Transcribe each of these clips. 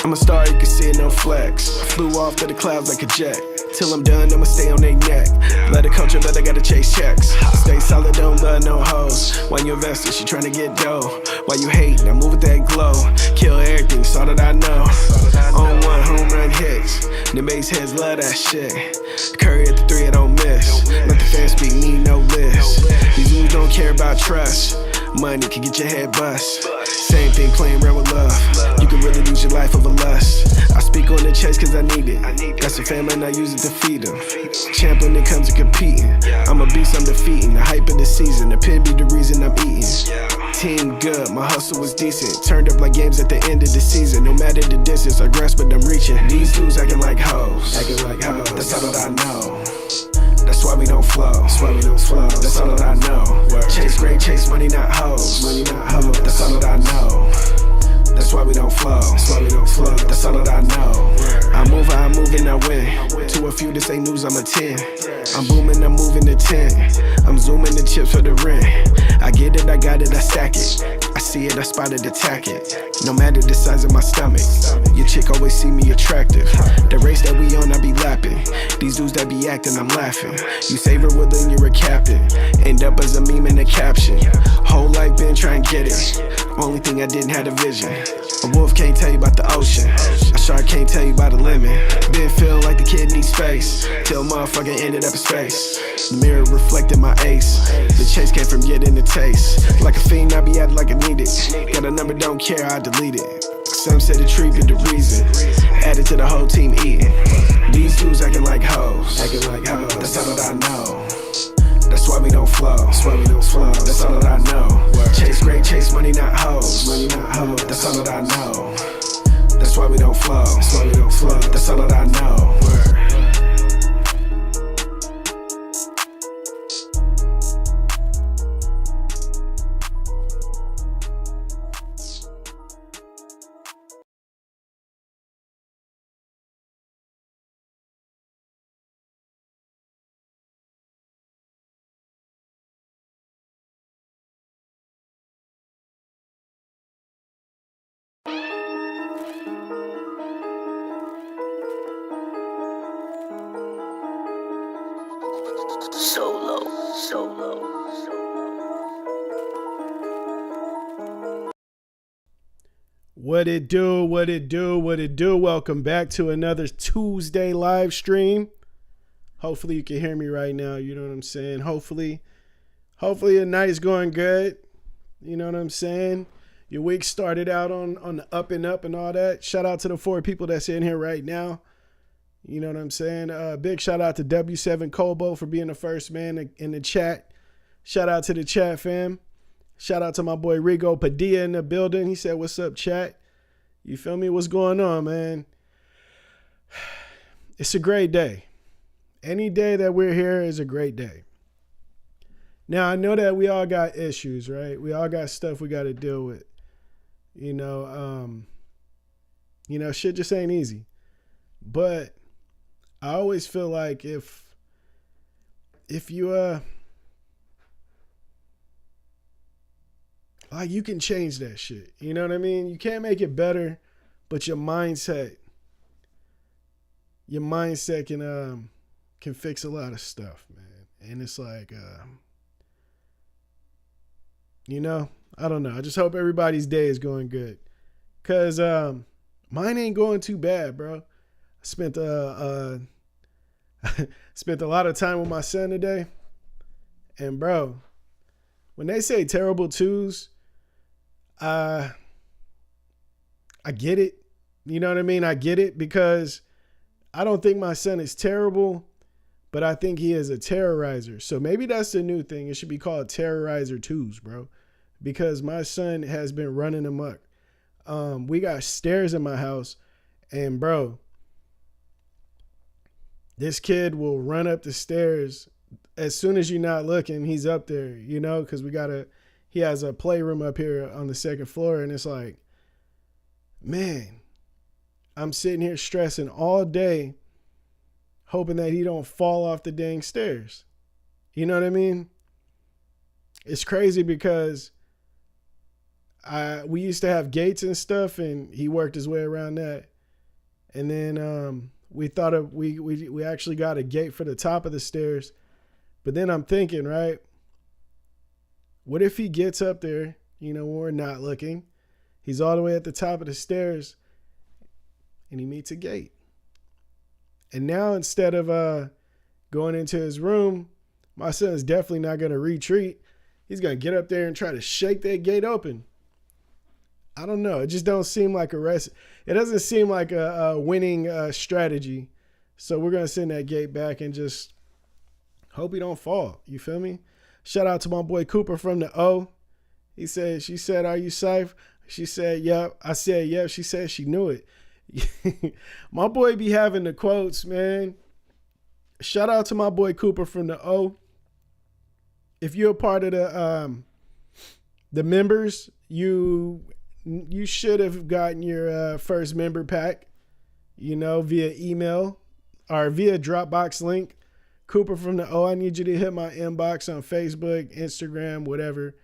I'm a star, you can see it, no flex. Flew off to the clouds like a jet. Till I'm done, I'ma stay on their neck. Let the culture, but I gotta chase checks. Stay solid, don't love no hoes. Why you invested, she tryna get dough. Why you hating, I move with that glow. Kill everything, so that I know. On one, home run hits. The base heads love that shit. Curry at the 3, I don't miss. Let the fans speak, need no list. These dudes don't care about trust. Money can get your head bust. Same thing playing around with love. You can really lose your life over lust. I speak on the chest cause I need it. Got some family and I use it to feed them. Champ when it comes to competing. I'm a beast, I'm defeating. The hype of the season, the pit be the reason I'm eating. Team good, my hustle was decent. Turned up like games at the end of the season. No matter the distance, I grasp but I'm reaching. These dudes acting like hoes. That's all that I know. That's why we don't flow. That's all that I know. Chase great, chase money, not hoes. That's all that I know. That's why we don't flow. That's all that I know. I move how I move and I win. To a few, this ain't news, I'm a 10. I'm booming, I'm moving to 10. I'm zooming the chips for the rent. I get it, I got it, I stack it. I see it, I spot it, attack it. No matter the size of my stomach. Your chick always see me attractive. The race that we on, I be lapping. These dudes that be acting, I'm laughing. You save her with then you're a captain. End up as a meme in a caption. Whole life been trying to get it. Only thing I didn't have a vision. A wolf can't tell you about the ocean. A shark can't tell you about the limit. Been feel like the kid needs space. Till motherfucker ended up in space. The mirror reflected my ace. The chase came from getting the taste. Like a fiend, I be at it like I need it. Got a number, don't care, I delete it. Some say the tree be the reason. Added to the whole team eating. These dudes acting like hoes. That's all that I know. That's why we don't flow. That's all that I know. Chase great, chase money, not hoes. That's all that I know. That's why we don't flow. That's all that I know. Solo. What it do? Welcome back to another Tuesday live stream. Hopefully you can hear me right now. You know what I'm saying? Hopefully the night's going good. You know what I'm saying? Your week started out on the up and up and all that. Shout out to the 4 people that's in here right now. You know what I'm saying? Big shout out to W7 Colbo for being the first man in the chat. Shout out to the chat fam. Shout out to my boy Rigo Padilla in the building. He said, what's up, chat? You feel me? What's going on, man? It's a great day. Any day that we're here is a great day. Now, I know that we all got issues, right? We all got stuff we got to deal with. You know, shit just ain't easy. But I always feel like if you like you can change that shit. You know what I mean? You can't make it better, but your mindset can fix a lot of stuff, man. And it's like I don't know. I just hope everybody's day is going good. Cause mine ain't going too bad, bro. I spent spent a lot of time with my son today. And bro, when they say terrible twos, I get it. You know what I mean? I get it because I don't think my son is terrible, but I think he is a terrorizer. So maybe that's the new thing. It should be called terrorizer twos, bro. Because my son has been running amok. We got stairs in my house, and bro, this kid will run up the stairs as soon as you're not looking. He's up there, you know, because he has a playroom up here on the second floor, and it's like, man, I'm sitting here stressing all day, hoping that he don't fall off the dang stairs. You know what I mean? It's crazy because we used to have gates and stuff, and he worked his way around that. And then we thought of we actually got a gate for the top of the stairs. But then I'm thinking, right? What if he gets up there, you know, when we're not looking? He's all the way at the top of the stairs and he meets a gate. And now instead of going into his room, my son's definitely not going to retreat. He's going to get up there and try to shake that gate open. I don't know. It just don't seem like it doesn't seem like a winning strategy. So we're going to send that gate back and just hope he don't fall. You feel me? Shout out to my boy Cooper from the O. She said, are you safe? She said, yep. I said, yep. She said she knew it. My boy be having the quotes, man. Shout out to my boy Cooper from the O. If you're a part of the members, you should have gotten your first member pack, you know, via email or via Dropbox link. Cooper from the O, I need you to hit my inbox on Facebook, Instagram, whatever,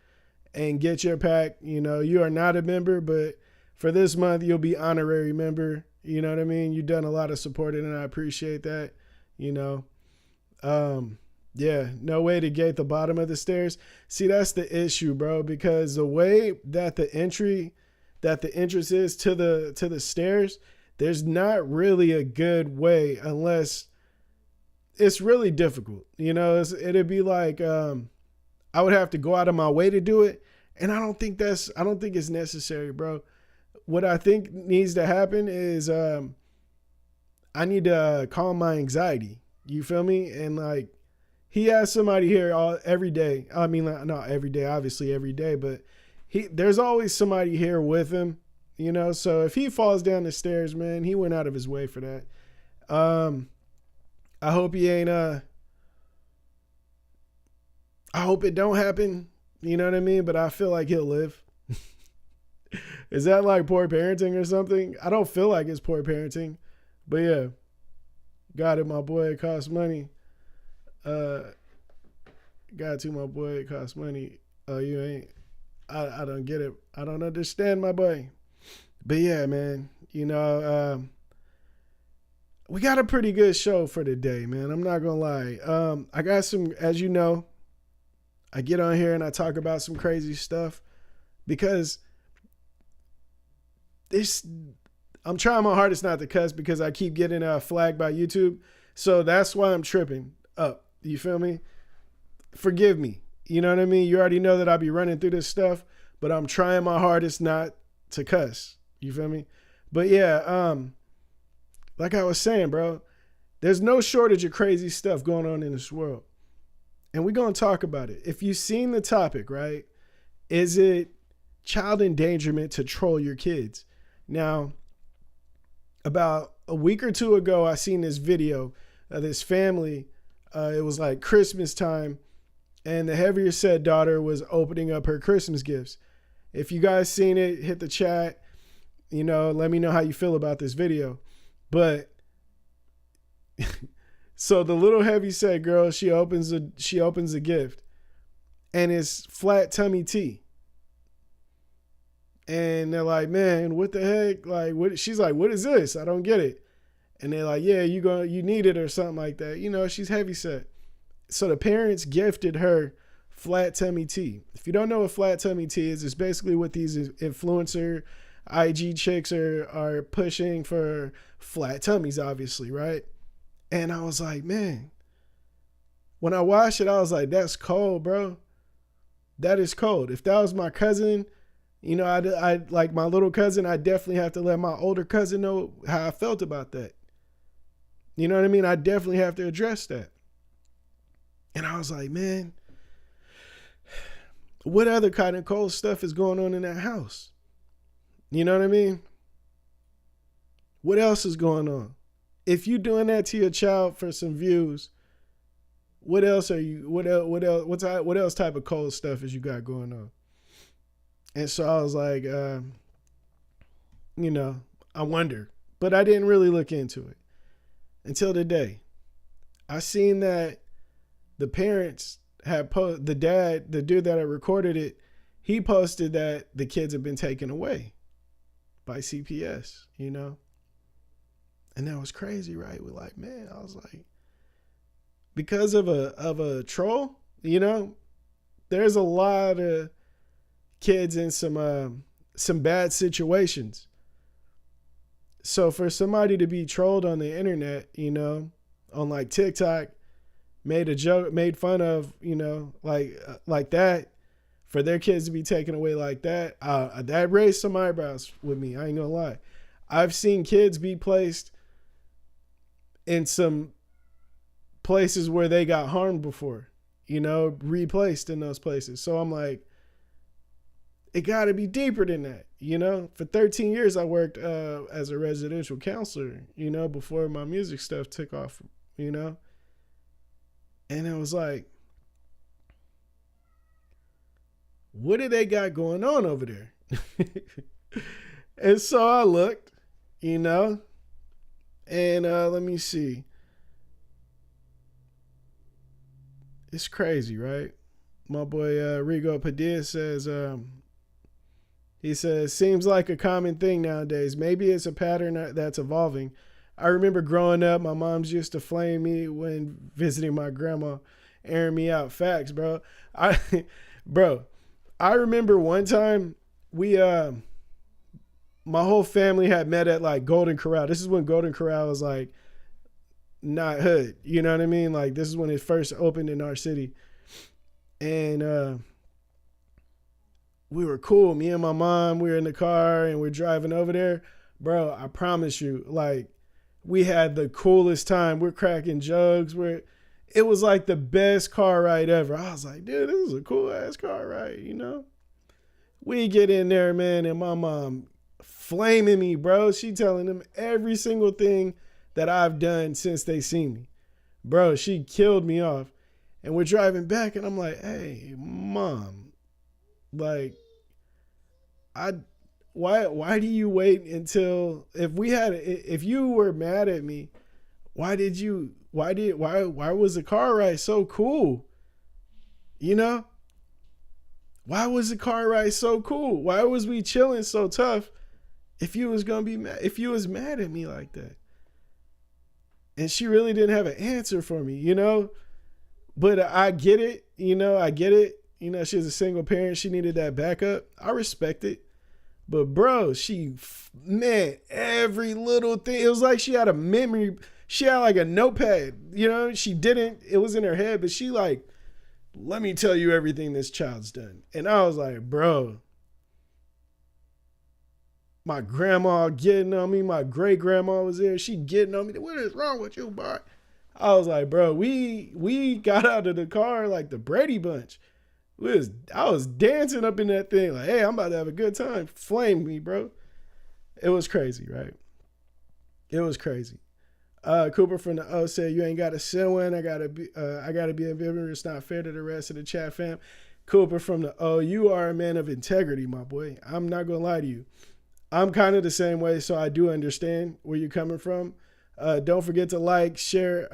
and get your pack. You know, you are not a member, but for this month, you'll be honorary member. You know what I mean? You've done a lot of supporting, and I appreciate that. You know, yeah, no way to gate the bottom of the stairs. See, that's the issue, bro, because the way that the entrance is to the stairs, there's not really a good way unless it's really difficult. You know, it'd be like I would have to go out of my way to do it, and I don't think it's necessary, bro. What I think needs to happen is I need to calm my anxiety. You feel me? And like, he has somebody here every day. I mean, not every day, obviously every day, but there's always somebody here with him, you know? So if he falls down the stairs, man, he went out of his way for that. I hope he ain't, I hope it don't happen. You know what I mean? But I feel like he'll live. Is that like poor parenting or something? I don't feel like it's poor parenting, but yeah, got it, my boy. It costs money. Got to, my boy. It costs money. Oh, you ain't. I don't get it. I don't understand, my boy. But yeah, man, you know, we got a pretty good show for today, man. I'm not gonna lie. I got some, as you know, I get on here and I talk about some crazy stuff because I'm trying my hardest not to cuss because I keep getting flagged by YouTube. So that's why I'm tripping up. You feel me? Forgive me. You know what I mean? You already know that I be running through this stuff, but I'm trying my hardest not to cuss. You feel me? But yeah, like I was saying, bro, there's no shortage of crazy stuff going on in this world. And we're going to talk about it. If you've seen the topic, right? Is it child endangerment to troll your kids? Now, about a week or two ago, I seen this video of this family. It was like Christmas time, and the heavier set daughter was opening up her Christmas gifts. If you guys seen it, hit the chat. You know, let me know how you feel about this video. But so the little heavy set girl, she opens a gift, and it's flat tummy tea. And they're like, man, what the heck? Like, what? She's like, what is this? I don't get it. And they're like, yeah, you need it or something like that. You know, she's heavy set. So the parents gifted her flat tummy tea. If you don't know what flat tummy tea is, it's basically what these influencer IG chicks are pushing for flat tummies, obviously, right? And I was like, man, when I watched it, I was like, that's cold, bro. That is cold. If that was my cousin, you know, I like my little cousin, I definitely have to let my older cousin know how I felt about that. You know what I mean? I definitely have to address that. And I was like, man, what other kind of cold stuff is going on in that house? You know what I mean? What else is going on? If you're doing that to your child for some views, what else are you? What else type of cold stuff is you got going on? And so I was like, you know, I wonder, but I didn't really look into it until today. I seen that the parents had the dude that had recorded it, he posted that the kids have been taken away by CPS, you know? And that was crazy, right? We're like, man, I was like, because of a troll, you know, there's a lot of kids in some bad situations. So for somebody to be trolled on the internet, you know, on like TikTok, made a joke, made fun of, you know, like that, for their kids to be taken away like that, that raised some eyebrows with me. I ain't gonna lie. I've seen kids be placed in some places where they got harmed before, you know, replaced in those places. So I'm like, it got to be deeper than that, you know. For 13 years, I worked as a residential counselor, you know, before my music stuff took off, you know. And it was like, what do they got going on over there? And so I looked, you know, and let me see. It's crazy, right? My boy Rigo Padilla says, he says, seems like a common thing nowadays. Maybe it's a pattern that's evolving. I remember growing up, my moms used to flame me when visiting my grandma, airing me out. Facts, bro. I remember one time my whole family had met at like Golden Corral. This is when Golden Corral was like not hood. You know what I mean? Like this is when it first opened in our city. And we were cool. Me and my mom, we were in the car and we're driving over there. Bro, I promise you, like, we had the coolest time. We're cracking jugs. It was like the best car ride ever. I was like, dude, this is a cool ass car ride, you know? We get in there, man, and my mom flaming me, bro. She telling them every single thing that I've done since they seen me. Bro, she killed me off. And we're driving back and I'm like, hey, mom, like, why do you wait until, if you were mad at me, why was the car ride so cool? You know? Why was the car ride so cool? Why was we chilling so tough if you was mad at me like that? And she really didn't have an answer for me, you know? But I get it, you know, You know, she was a single parent. She needed that backup. I respect it. But bro, every little thing, it was like she had a memory. She had like a notepad, you know, it was in her head, but she like, let me tell you everything this child's done. And I was like, bro, my grandma getting on me. My great grandma was there. She getting on me. What is wrong with you, boy? I was like, bro, we got out of the car like the Brady Bunch. I was dancing up in that thing like, hey, I'm about to have a good time. Flame me, bro. It was crazy, right? It was crazy. Cooper from the O said, you ain't got to send one. I gotta be a viewer. It's not fair to the rest of the chat fam. Cooper from the O, you are a man of integrity, my boy. I'm not gonna lie to you. I'm kind of the same way, so I do understand where you're coming from. Don't forget to like, share,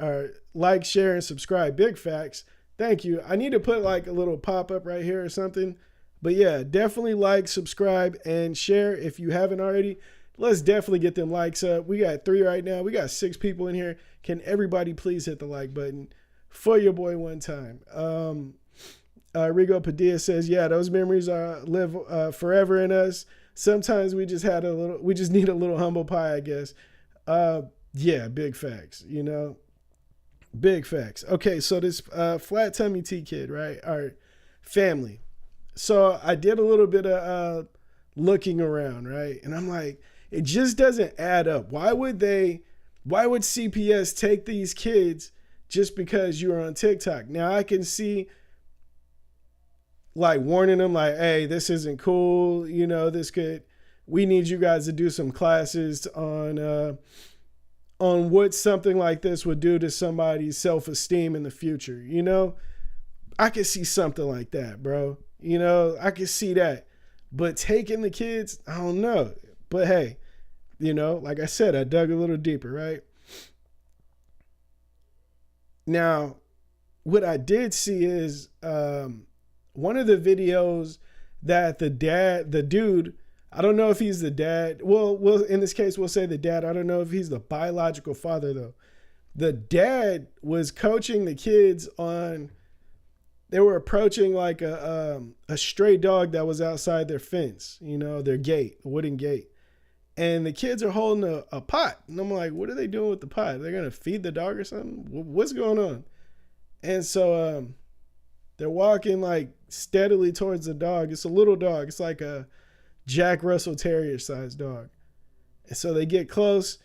and subscribe. Big facts. Thank you. I need to put like a little pop-up right here or something. But yeah, definitely like, subscribe, and share if you haven't already. Let's definitely get them likes up. We got 3 right now. We got 6 people in here. Can everybody please hit the like button for your boy one time? Rigo Padilla says, yeah, those memories live forever in us. Sometimes we just need a little humble pie, I guess. Yeah, big facts, you know. Big facts. Okay, so this flat tummy tea kid, right? Our family. So I did a little bit of looking around, right? And I'm like, it just doesn't add up. Why would CPS take these kids just because you're on TikTok? Now I can see like warning them like, hey, this isn't cool. You know, we need you guys to do some classes on what something like this would do to somebody's self-esteem in the future. You know, I could see something like that, bro. You know, I could see that. But taking the kids, I don't know. But hey, you know, like I said, I dug a little deeper, right? Now, what I did see is one of the videos that the dude, I don't know if he's the dad. Well, in this case, we'll say the dad. I don't know if he's the biological father, though. The dad was coaching the kids on, they were approaching like a stray dog that was outside their fence, their gate, a wooden gate. And the kids are holding a pot. And I'm like, what are they doing with the pot? They're going to feed the dog or something? What's going on? And so they're walking like steadily towards the dog. It's a little dog. It's like a Jack Russell Terrier sized dog. And so they get close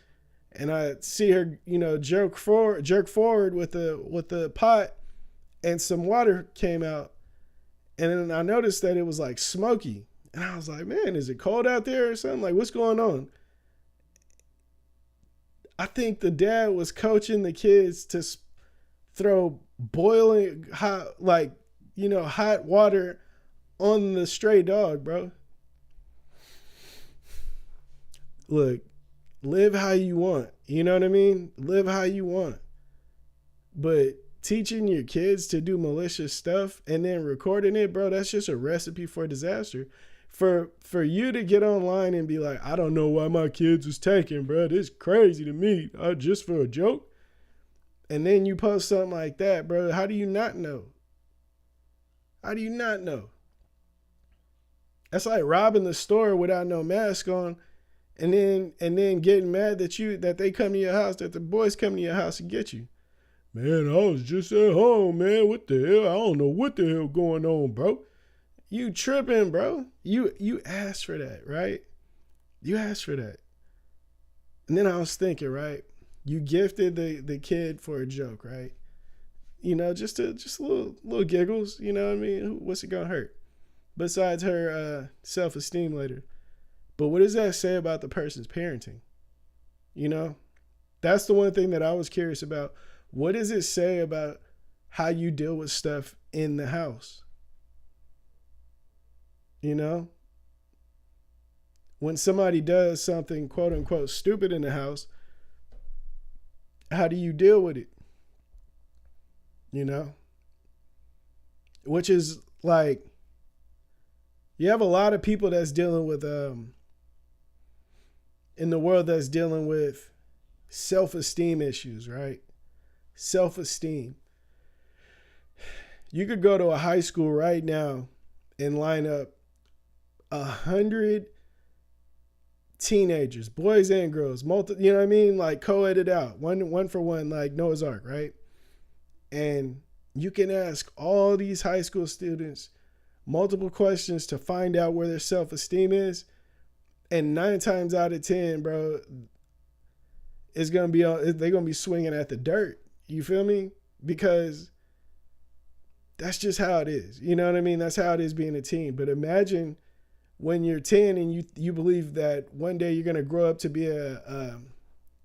and I see her, jerk forward with the pot, and some water came out. And then I noticed that it was like smoky. And I was like, man, is it cold out there or something? Like, what's going on? I think the dad was coaching the kids to throw boiling hot, hot water on the stray dog, bro. Look, live how you want. You know what I mean? Live how you want. But teaching your kids to do malicious stuff and then recording it, bro, that's just a recipe for disaster. For you to get online and be like, I don't know why my kids was taken, bro. This is crazy to me. Just for a joke. And then you post something like that, bro. How do you not know? How do you not know? That's like robbing the store without no mask on, and then getting mad that they come to your house, that the boys come to your house and get you. Man, I was just at home, man. What the hell? I don't know what the hell going on, bro. You tripping, bro. You asked for that, right? You asked for that. And then I was thinking, right? You gifted the kid for a joke, right? Just little giggles, you know what I mean? What's it gonna hurt? Besides her self-esteem later. But what does that say about the person's parenting? That's the one thing that I was curious about. What does it say about how you deal with stuff in the house? When somebody does something quote unquote stupid in the house, how do you deal with it? Which is like, you have a lot of people that's dealing with, in the world that's dealing with self-esteem issues, right? Self-esteem. You could go to a high school right now and line up 100 teenagers, boys and girls, you know what I mean? Like co-edit out, one for one, like Noah's Ark, right? And you can ask all these high school students multiple questions to find out where their self-esteem is. And 9 times out of 10, bro, they're going to be swinging at the dirt. You feel me? Because that's just how it is. You know what I mean? That's how it is being a teen. But imagine when you're 10 and you believe that one day you're going to grow up to be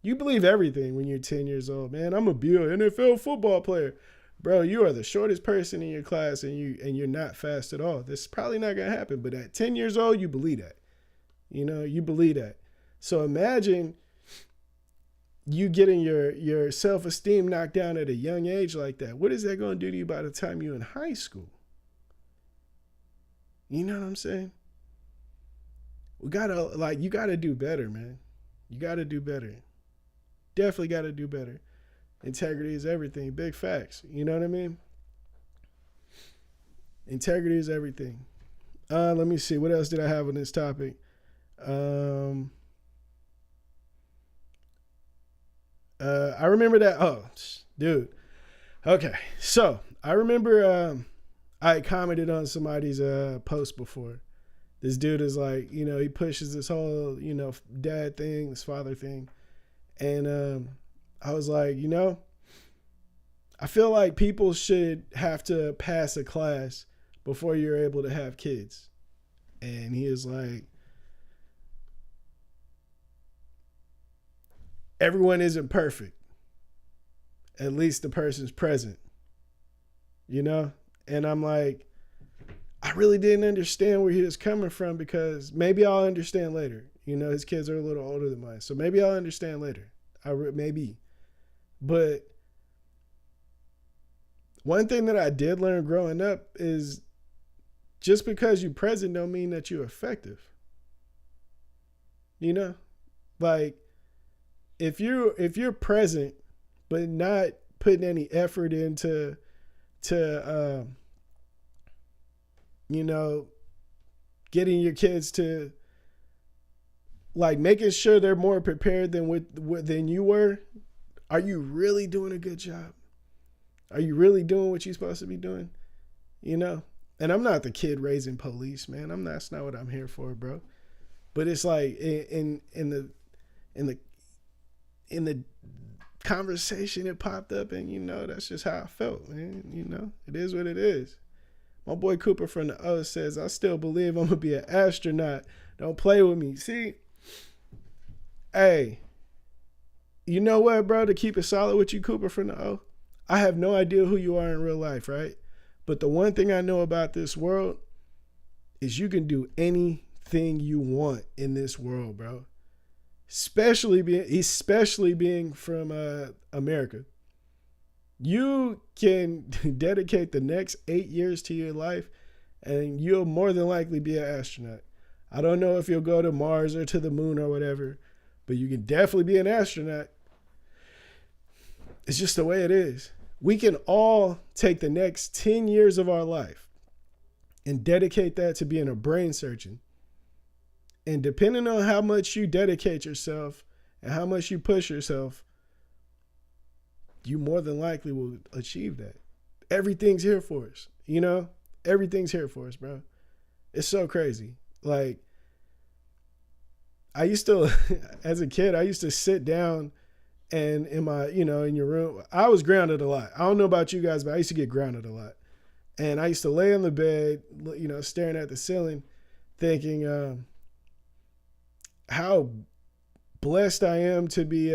you believe everything when you're 10 years old. Man, I'm going to be an NFL football player. Bro, you are the shortest person in your class and you're not fast at all. This is probably not going to happen. But at 10 years old, you believe that. You believe that. So imagine you getting your self-esteem knocked down at a young age like that. What is that going to do to you by the time you're in high school? You know what I'm saying? You gotta do better, man. You gotta do better. Definitely gotta do better. Integrity is everything. Big facts. You know what I mean? Integrity is everything. Let me see. What else did I have on this topic? I remember that. Oh, dude. Okay. So I remember I commented on somebody's post before. This dude is like, he pushes this whole, dad thing, this father thing. And I was like, I feel like people should have to pass a class before you're able to have kids. And he is like, everyone isn't perfect. At least the person's present. And I'm like, I really didn't understand where he was coming from, because maybe I'll understand later. His kids are a little older than mine. So maybe I'll understand later. Maybe. But one thing that I did learn growing up is just because you're present don't mean that you're effective. You know, like if you're present but not putting any effort into you know, getting your kids to like making sure they're more prepared than you were, are you really doing a good job? Are you really doing what you're supposed to be doing? You know? And I'm not the kid raising police, man. That's not what I'm here for, bro. But it's like in the conversation it popped up, and you know, that's just how I felt, man. You know, it is what it is. My boy Cooper from the O says, I still believe I'm gonna be an astronaut. Don't play with me. See, hey, you know what, bro? To keep it solid with you, Cooper from the O, I have no idea who you are in real life, right? But the one thing I know about this world is you can do anything you want in this world, bro. Especially being from America. You can dedicate the next 8 years to your life and you'll more than likely be an astronaut. I don't know if you'll go to Mars or to the moon or whatever, but you can definitely be an astronaut. It's just the way it is. We can all take the next 10 years of our life and dedicate that to being a brain surgeon. And depending on how much you dedicate yourself and how much you push yourself, you more than likely will achieve that. Everything's here for us, you know? Everything's here for us, bro. It's so crazy. Like, I used to, as a kid, I used to sit down and in your room, I was grounded a lot. I don't know about you guys, but I used to get grounded a lot. And I used to lay on the bed, you know, staring at the ceiling, thinking how blessed I am to be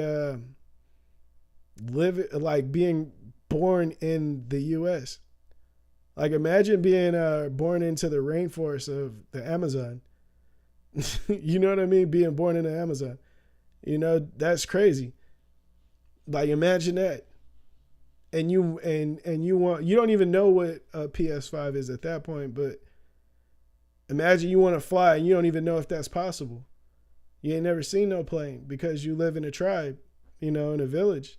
being born in the U.S. Like, imagine being born into the rainforest of the Amazon. You know what I mean? Being born in the Amazon. You know, that's crazy. Like, imagine that. And you don't even know what a PS5 is at that point, but imagine you want to fly and you don't even know if that's possible. You ain't never seen no plane because you live in a tribe, you know, in a village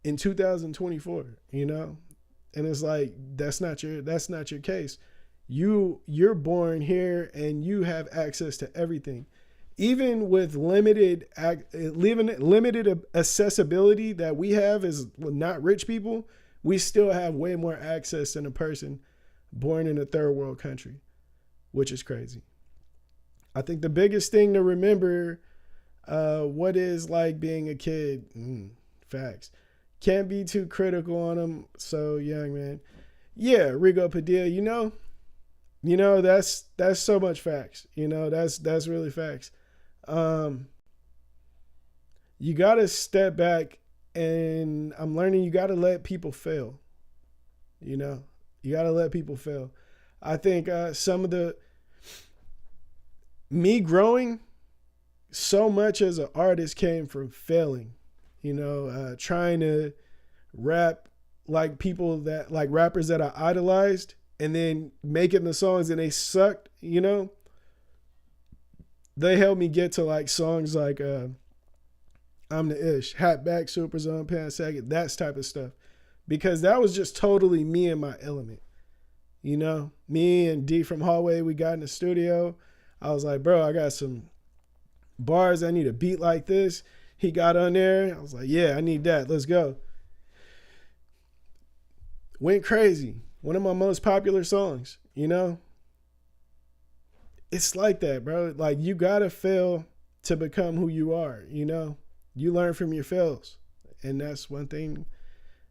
in 2024, you know? And it's like, that's not your case. You're born here and you have access to everything. Even with limited accessibility that we have as not rich people, we still have way more access than a person born in a third world country, which is crazy. I think the biggest thing to remember, what is like being a kid, facts. Can't be too critical on them so young, man. Yeah, Rigo Padilla, you know, that's so much facts. You know, that's really facts. You got to step back, and I'm learning you got to let people fail. You know, you got to let people fail. I think some of me growing so much as an artist came from failing, you know, trying to rap like people that, like rappers that I idolized, and then making the songs and they sucked, you know. They helped me get to like songs like I'm the Ish, Hat Back, Super Zone, Pants Sagging, that type of stuff. Because that was just totally me and my element. You know, me and D from Hallway, we got in the studio. I was like, bro, I got some bars. I need a beat like this. He got on there. I was like, yeah, I need that. Let's go. Went crazy. One of my most popular songs, you know? It's like that, bro. Like, you gotta fail to become who you are, you know? You learn from your fails. And that's one thing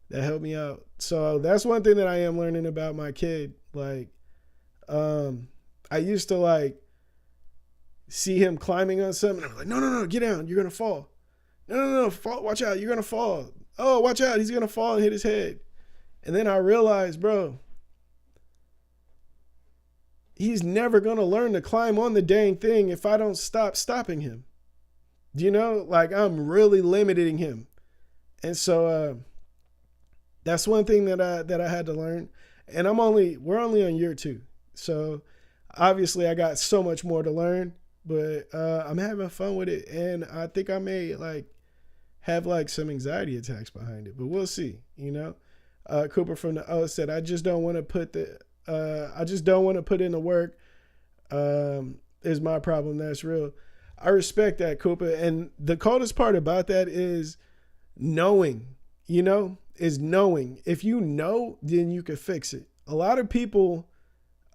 that helped me out. So that's one thing that I am learning about my kid. Like, I used to like see him climbing on something. I'm like, no, get down. You're gonna fall. No, fall. Watch out. You're gonna fall. Oh, watch out. He's gonna fall and hit his head. And then I realized, bro, he's never gonna learn to climb on the dang thing if I don't stop stopping him. You know, like, I'm really limiting him. And so that's one thing that I had to learn. And we're only on year 2. So obviously I got so much more to learn, but I'm having fun with it, and I think I may like have like some anxiety attacks behind it, but we'll see. Cooper from the O said, I just don't want to put in the work. Is my problem. That's real. I respect that, Cooper. And the coldest part about that is knowing, is knowing. If you know, then you can fix it. A lot of people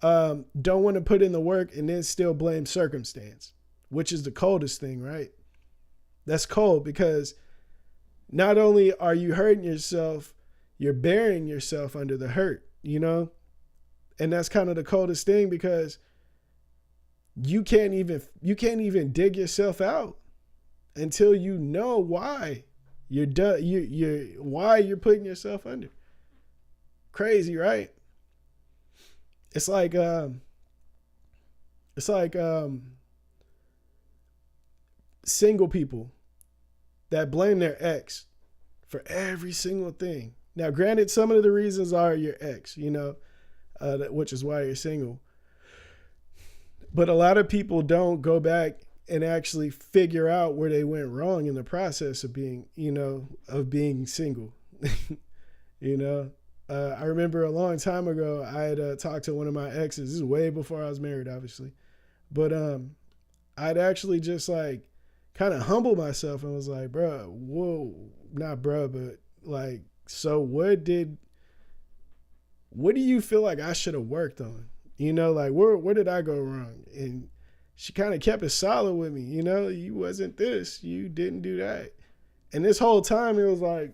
don't want to put in the work and then still blame circumstance, which is the coldest thing, right? That's cold because not only are you hurting yourself, you're burying yourself under the hurt, and that's kind of the coldest thing because you can't even dig yourself out until you know why you're done. Why you're putting yourself under. Crazy, right? It's like single people that blame their ex for every single thing. Now, granted, some of the reasons are your ex, which is why you're single. But a lot of people don't go back and actually figure out where they went wrong in the process of being single. I remember a long time ago, I had talked to one of my exes. This is way before I was married, obviously. But I'd actually just like kind of humble myself and was like, bro, whoa, not bro, but like, so what do you feel like I should have worked on? Like where did I go wrong? And she kind of kept it solid with me. You wasn't this, you didn't do that. And this whole time it was like,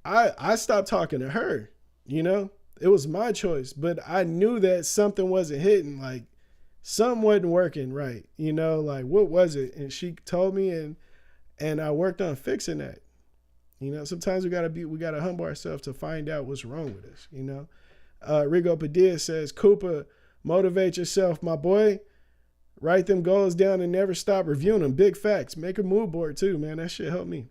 I stopped talking to her, it was my choice, but I knew that something wasn't hitting, like something wasn't working right. Like what was it? And she told me and I worked on fixing that. Sometimes we gotta humble ourselves to find out what's wrong with us, Rigo Padilla says, Cooper, motivate yourself, my boy. Write them goals down and never stop reviewing them. Big facts. Make a mood board too, man. That shit helped me.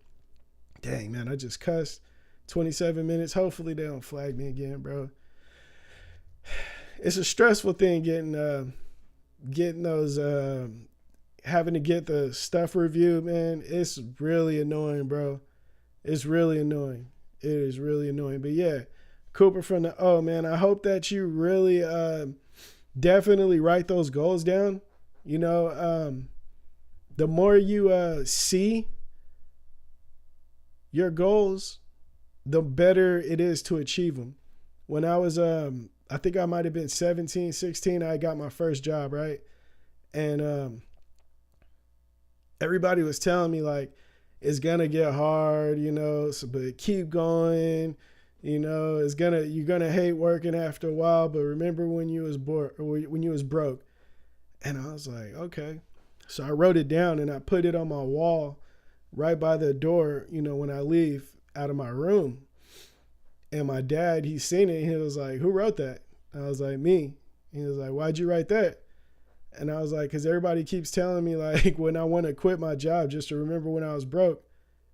Dang, man, I just cussed 27 minutes. Hopefully they don't flag me again, bro. It's a stressful thing getting those, having to get the stuff reviewed, man. It's really annoying, bro. It's really annoying. It is really annoying. But yeah, Cooper from the O, man, I hope that you really definitely write those goals down. The more you see your goals, the better it is to achieve them. When I was, I think I might have been 17, 16, I got my first job, right? And everybody was telling me like, it's gonna get hard, but keep going. You're gonna hate working after a while, but remember when you was bored or when you was broke. And I was like, okay. So I wrote it down and I put it on my wall right by the door, when I leave out of my room. And my dad, he seen it and he was like, who wrote that? I was like, me. He was like, why'd you write that? And I was like, because everybody keeps telling me like when I want to quit my job just to remember when I was broke.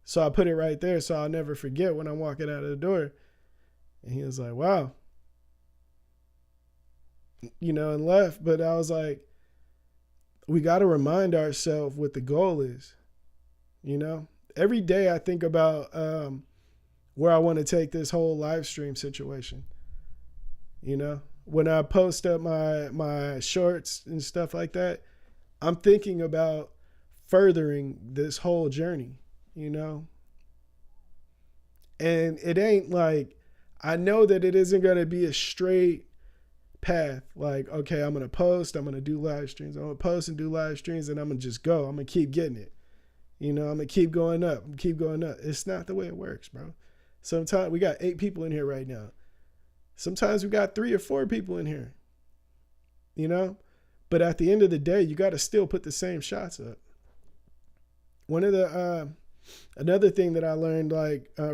So I put it right there so I'll never forget when I'm walking out of the door. And he was like, wow. And left. But I was like, we got to remind ourselves what the goal is. Every day I think about where I want to take this whole live stream situation. When I post up my shorts and stuff like that, I'm thinking about furthering this whole journey, And it ain't like, I know that it isn't going to be a straight path. Like, okay, I'm going to post, I'm going to do live streams. I'm going to post and do live streams and I'm going to just go. I'm going to keep getting it. I'm going to keep going up. It's not the way it works, bro. Sometimes we got 8 people in here right now. Sometimes we got 3 or 4 people in here, but at the end of the day, you got to still put the same shots up. One of the, another thing that I learned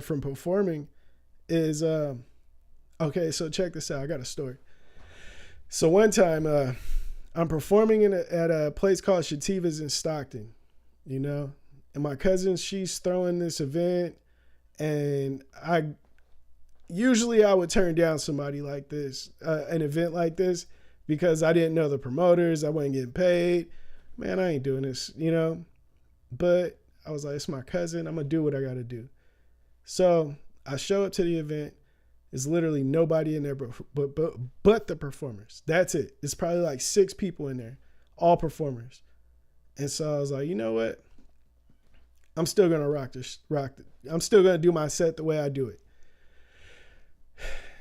from performing is, okay, so check this out. I got a story. So one time, I'm performing at a place called Shativa's in Stockton, and my cousin, she's throwing this event, and usually I would turn down somebody like this, an event like this, because I didn't know the promoters. I wasn't getting paid. Man, I ain't doing this, you know. But I was like, it's my cousin. I'm going to do what I got to do. So I show up to the event. There's literally nobody in there but the performers. That's it. It's probably like 6 people in there, all performers. And so I was like, you know what? I'm still going to rock this. I'm still going to do my set the way I do it.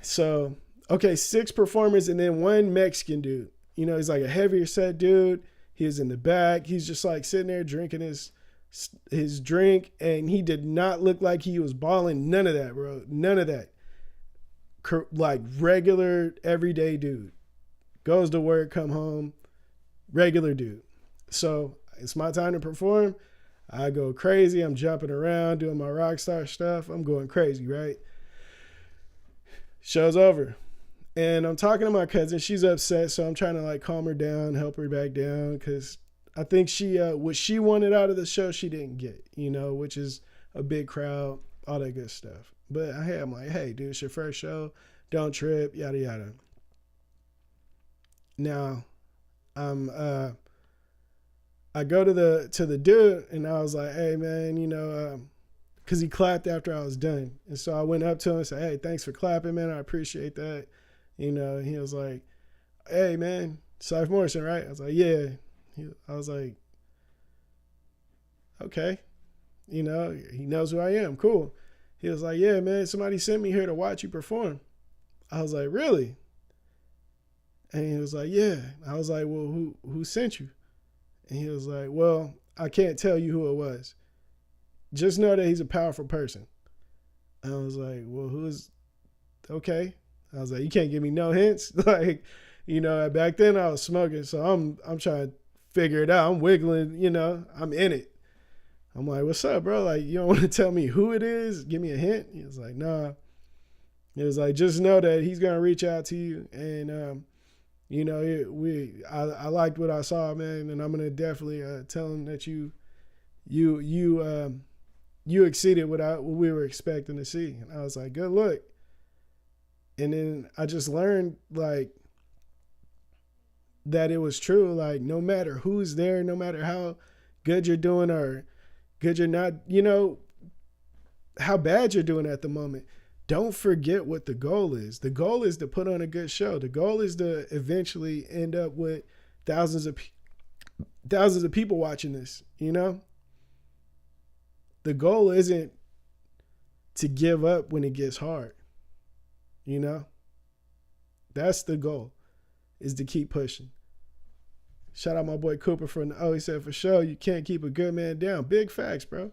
So, okay, 6 performers and then 1 Mexican dude. You know, he's like a heavier set dude. He was in the back. He's just like sitting there drinking his drink, and he did not look like he was balling. None of that, bro. None of that. Like regular, everyday dude. Goes to work, come home, regular dude. So it's my time to perform. I go crazy. I'm jumping around, doing my rock star stuff. I'm going crazy, right? Show's over. And I'm talking to my cousin. She's upset, so I'm trying to like calm her down, help her back down, because I think she what she wanted out of the show, she didn't get, you know, which is a big crowd, all that good stuff. But I'm like, hey, dude, it's your first show. Don't trip, yada, yada. Now, I go to the dude, and I was like, hey, man, you know, because he clapped after I was done. And so I went up to him and said, hey, thanks for clapping, man. I appreciate that. You know, he was like, hey, man, Syph Morrison, right? I was like, yeah. I was like, okay. You know, he knows who I am. Cool. He was like, yeah, man, somebody sent me here to watch you perform. I was like, really? And he was like, yeah. I was like, well, who sent you? And he was like, well, I can't tell you who it was. Just know that he's a powerful person. I was like, well, who is, okay. I was like, you can't give me no hints. Like, you know, back then I was smoking, so I'm trying to figure it out. I'm wiggling, you know, I'm in it. I'm like, what's up, bro? Like, you don't want to tell me who it is? Give me a hint. He was like, nah. He was like, just know that he's going to reach out to you. And, you know, I liked what I saw, man. And I'm going to definitely tell him that you exceeded what we were expecting to see. And I was like, good look. And then I just learned, like, that it was true. Like, no matter who's there, no matter how good you're doing or good you're not, you know, how bad you're doing at the moment, don't forget what the goal is. The goal is to put on a good show. The goal is to eventually end up with thousands of people watching this, you know? The goal isn't to give up when it gets hard, you know? That's the goal, is to keep pushing. Shout out my boy Cooper from the he said, for sure, you can't keep a good man down. Big facts, bro.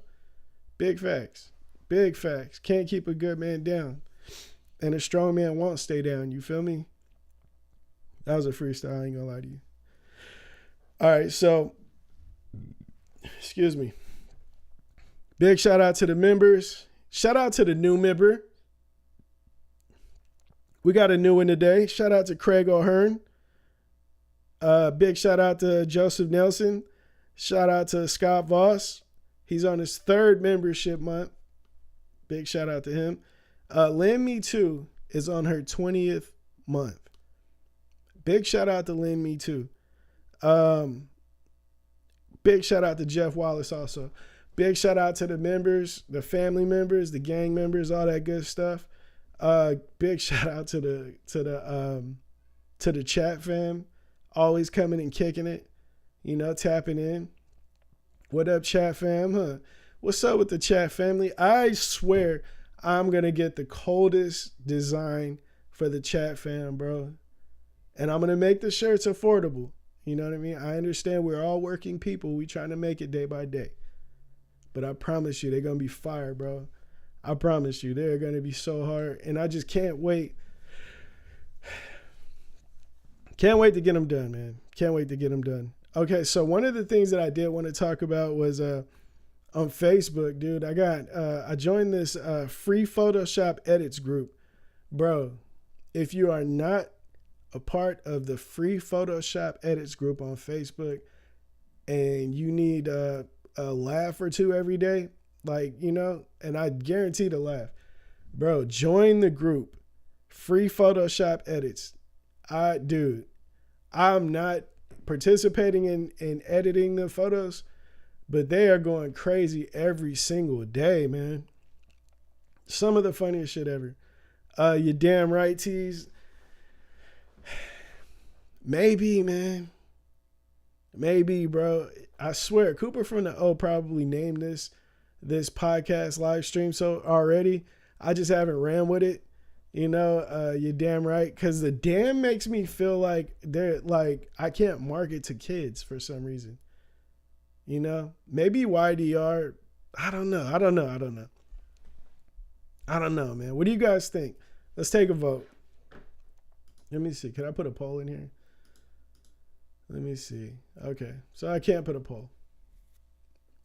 Big facts. Big facts. Can't keep a good man down. And a strong man won't stay down. You feel me? That was a freestyle. I ain't gonna lie to you. All right, so, excuse me. Big shout out to the members. Shout out to the new member. We got a new one today. Shout out to Craig O'Hearn. Big shout out to Joseph Nelson. Shout out to Scott Voss. He's on his 3rd membership month. Big shout out to him. Lend Me Too is on her 20th month. Big shout out to Lend Me Too. Big shout out to Jeff Wallace also. Big shout out to the members, the family members, the gang members, all that good stuff. Big shout out to the chat fam. Always coming and kicking it, you know, tapping in. What up, chat fam? Huh? What's up with the chat family? I swear I'm going to get the coldest design for the chat fam, bro. And I'm going to make the shirts affordable. You know what I mean? I understand we're all working people. We trying to make it day by day. But I promise you, they're going to be fire, bro. I promise you, they're going to be so hard. And I just can't wait. Can't wait to get them done, man. Can't wait to get them done. Okay, so one of the things that I did want to talk about was on Facebook, dude. I joined this free Photoshop edits group. Bro, if you are not a part of the free Photoshop edits group on Facebook and you need a laugh or two every day, like, you know, and I guarantee to laugh, bro, join the group. Free Photoshop edits. I I'm not participating in editing the photos, but they are going crazy every single day, man. Some of the funniest shit ever. You damn right, tease. Maybe, man. Maybe, bro. I swear, Cooper from the O probably named this podcast live stream so already. I just haven't ran with it. You know, you're damn right. Because the damn makes me feel like I can't market to kids for some reason. You know, maybe YDR. I don't know, man. What do you guys think? Let's take a vote. Let me see. Can I put a poll in here? Let me see. Okay. So I can't put a poll.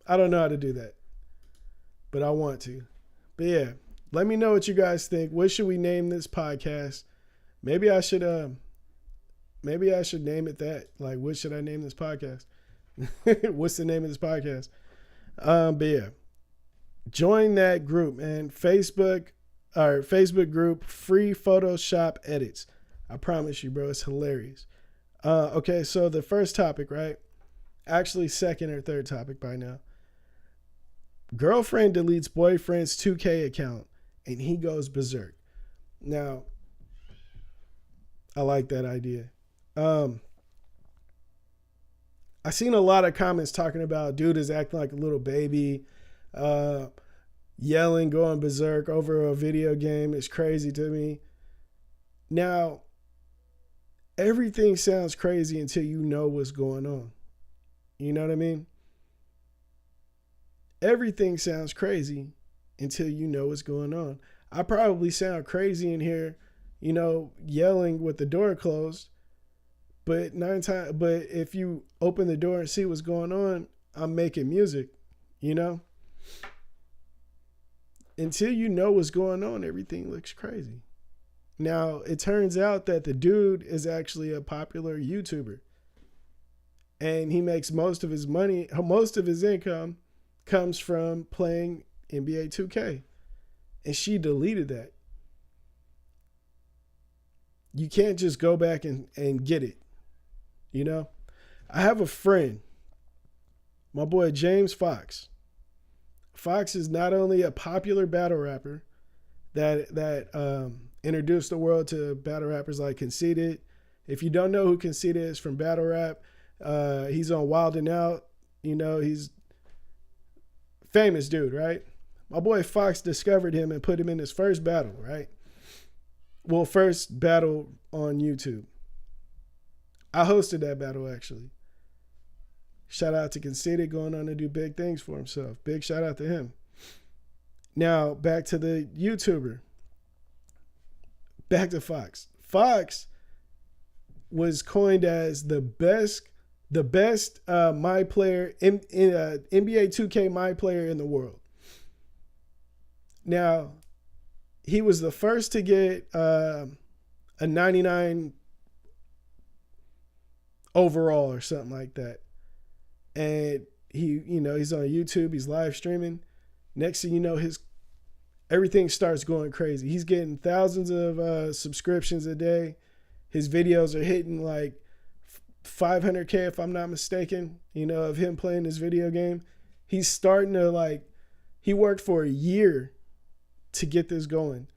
I don't know how to do that, but I want to. But yeah, let me know what you guys think. What should we name this podcast? Maybe I should name it that. Like, what should I name this podcast? What's the name of this podcast? But yeah, join that group, man. Facebook group, free Photoshop edits. I promise you, bro, it's hilarious. Okay, so the first topic, right? Actually, second or third topic by now. Girlfriend deletes boyfriend's 2K account and he goes berserk. Now, I like that idea. I seen a lot of comments talking about dude is acting like a little baby, yelling, going berserk over a video game. It's crazy to me. Now, everything sounds crazy until you know what's going on. You know what I mean? Everything sounds crazy until you know what's going on. I probably sound crazy in here, you know, yelling with the door closed. But if you open the door and see what's going on, I'm making music, you know? Until you know what's going on, everything looks crazy. Now, it turns out that the dude is actually a popular YouTuber. And he makes most of his income comes from playing NBA 2K. And she deleted that. You can't just go back and get it. You know? I have a friend, my boy James Fox. Fox is not only a popular battle rapper that introduced the world to battle rappers like Conceited. If you don't know who Conceited is from battle rap, he's on Wild 'N Out. You know, he's famous dude, right? My boy Fox discovered him and put him in his first battle, right? Well, first battle on YouTube. I hosted that battle, actually. Shout out to Conceited, going on to do big things for himself. Big shout out to him. Now, back to the YouTuber. Back to Fox. Fox was coined as the best my player in NBA 2K my player in the world. Now, he was the first to get a 99 overall or something like that. And he's on YouTube, he's live streaming. Next thing you know, everything starts going crazy. He's getting thousands of subscriptions a day. His videos are hitting like 500K if I'm not mistaken, of him playing this video game. He's starting to he worked for a year to get this going.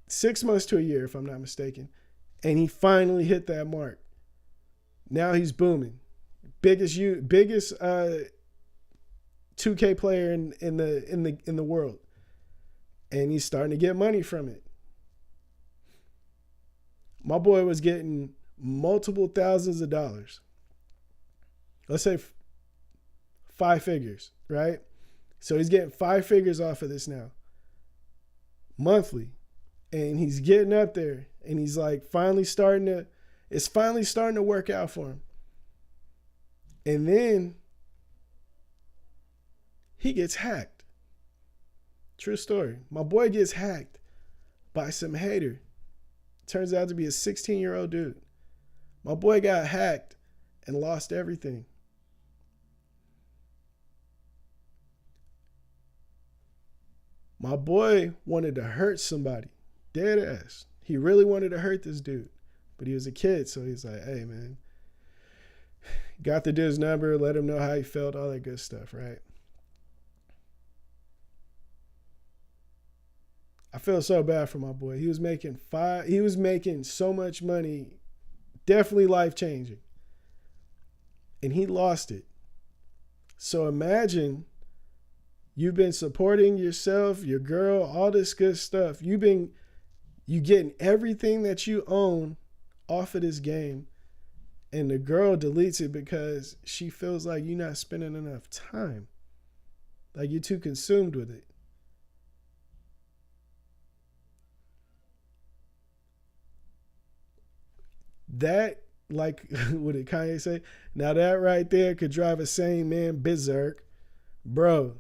6 months to a year if I'm not mistaken. And he finally hit that mark. Now he's booming. Biggest 2K player in the world. And he's starting to get money from it. My boy was getting multiple thousands of dollars. Let's say 5 figures, right? So he's getting 5 figures off of this now. Monthly. And he's getting up there. And he's it's finally starting to work out for him. And then he gets hacked. True story. My boy gets hacked by some hater. Turns out to be a 16-year-old dude. My boy got hacked and lost everything. My boy wanted to hurt somebody. Dead ass. He really wanted to hurt this dude. But he was a kid, so he's like, hey, man. Got the dude's number, let him know how he felt, all that good stuff, right? I feel so bad for my boy. He was making so much money, definitely life-changing. And he lost it. So imagine you've been supporting yourself, your girl, all this good stuff. You getting everything that you own off of this game. And the girl deletes it because she feels like you're not spending enough time. Like you're too consumed with it. That, like, what did Kanye say? Now that right there could drive a sane man berserk. Bro,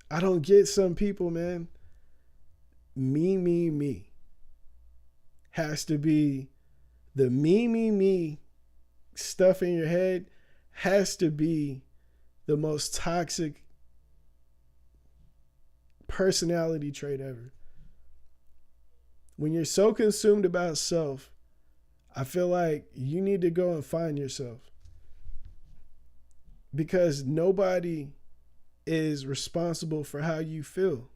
I don't get some people, man. Me. Has to be the me stuff in your head has to be the most toxic personality trait ever. When you're so consumed about self, I feel like you need to go and find yourself. Because nobody is responsible for how you feel.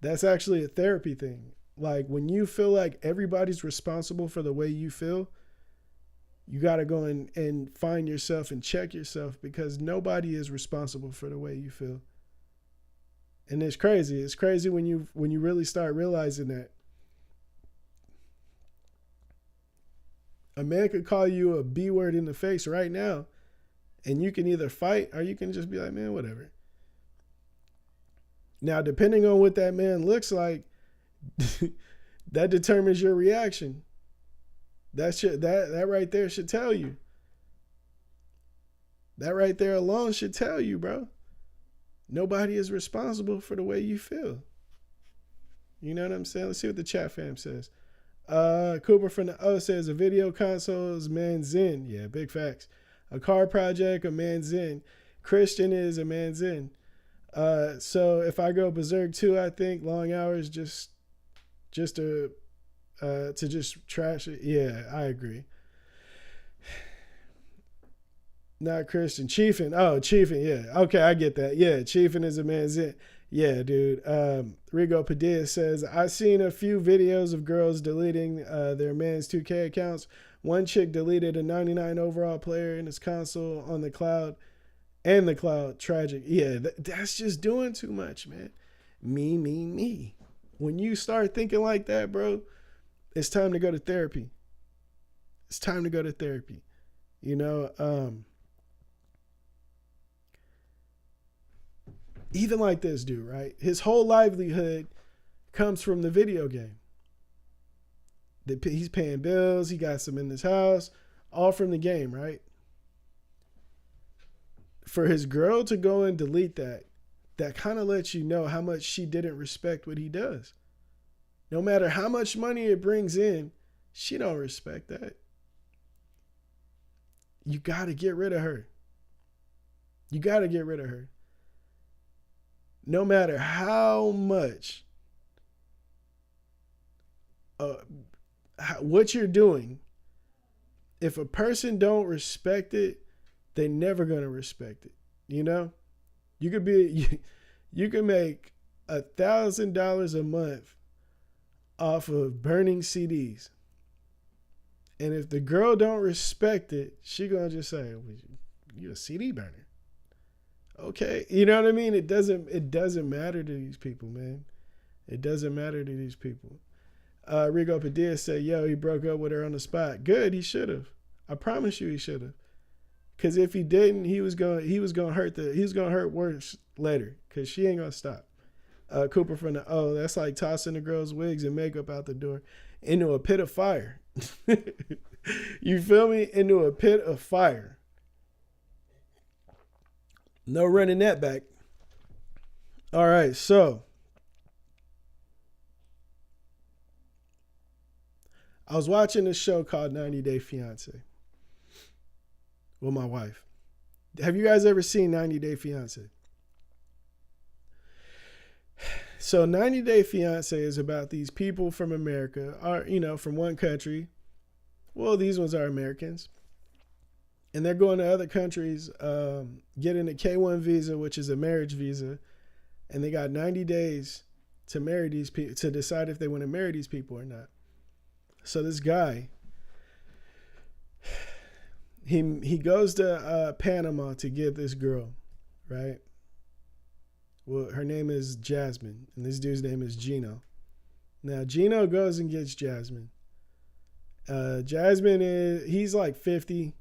That's actually a therapy thing. Like when you feel like everybody's responsible for the way you feel, you got to go and find yourself and check yourself, because nobody is responsible for the way you feel. And it's crazy. It's crazy when you really start realizing that. A man could call you a B word in the face right now, and you can either fight or you can just be like, man, whatever. Now, depending on what that man looks like, that determines your reaction. That right there should tell you. That right there alone should tell you, bro. Nobody is responsible for the way you feel. You know what I'm saying? Let's see what the chat fam says. Cooper from the O says a video console is man's zen. Yeah, big facts. A car project, a man's zen. Christian is a man's zen. So if I go berserk too, I think long hours just to just trash it. Yeah, I agree. Not Christian. Chiefin. Oh, Chiefin. Yeah. Okay, I get that. Yeah, Chiefin is a man's zen. Yeah, dude. Rigo Padilla says, I've seen a few videos of girls deleting their man's 2K accounts. One chick deleted a 99 overall player in his console on the cloud. And the cloud. Tragic. Yeah, that's just doing too much, man. Me. When you start thinking like that, bro, it's time to go to therapy. It's time to go to therapy. You know, even like this dude, right? His whole livelihood comes from the video game. He's paying bills. He got some in his house, all from the game, right? For his girl to go and delete that kind of lets you know how much she didn't respect what he does. No matter how much money it brings in, she don't respect that. You got to get rid of her. You got to get rid of her. No matter how much what you're doing, if a person don't respect it, they're never going to respect it. You know, you could make $1,000 a month off of burning CDs. And if the girl don't respect it, she going to just say, well, you a CD burner. Okay. You know what I mean? It doesn't matter to these people, man. It doesn't matter to these people. Rigo Padilla said, yo, he broke up with her on the spot. Good. He should have. I promise you he should have. Cause if he didn't, he was gonna hurt worse later. Cause she ain't gonna stop. Cooper from the O, that's like tossing the girls' wigs and makeup out the door into a pit of fire. You feel me? Into a pit of fire. No running that back. All right, so I was watching this show called 90 Day Fiance with my wife. Have you guys ever seen 90 Day Fiance? So 90 Day Fiance is about these people from America, are from one country. Well, these ones are Americans. And they're going to other countries, getting a K-1 visa, which is a marriage visa. And they got 90 days to marry these people, to decide if they want to marry these people or not. So this guy, he goes to Panama to get this girl, right? Well, her name is Jasmine, and this dude's name is Gino. Now, Gino goes and gets Jasmine. He's like 50.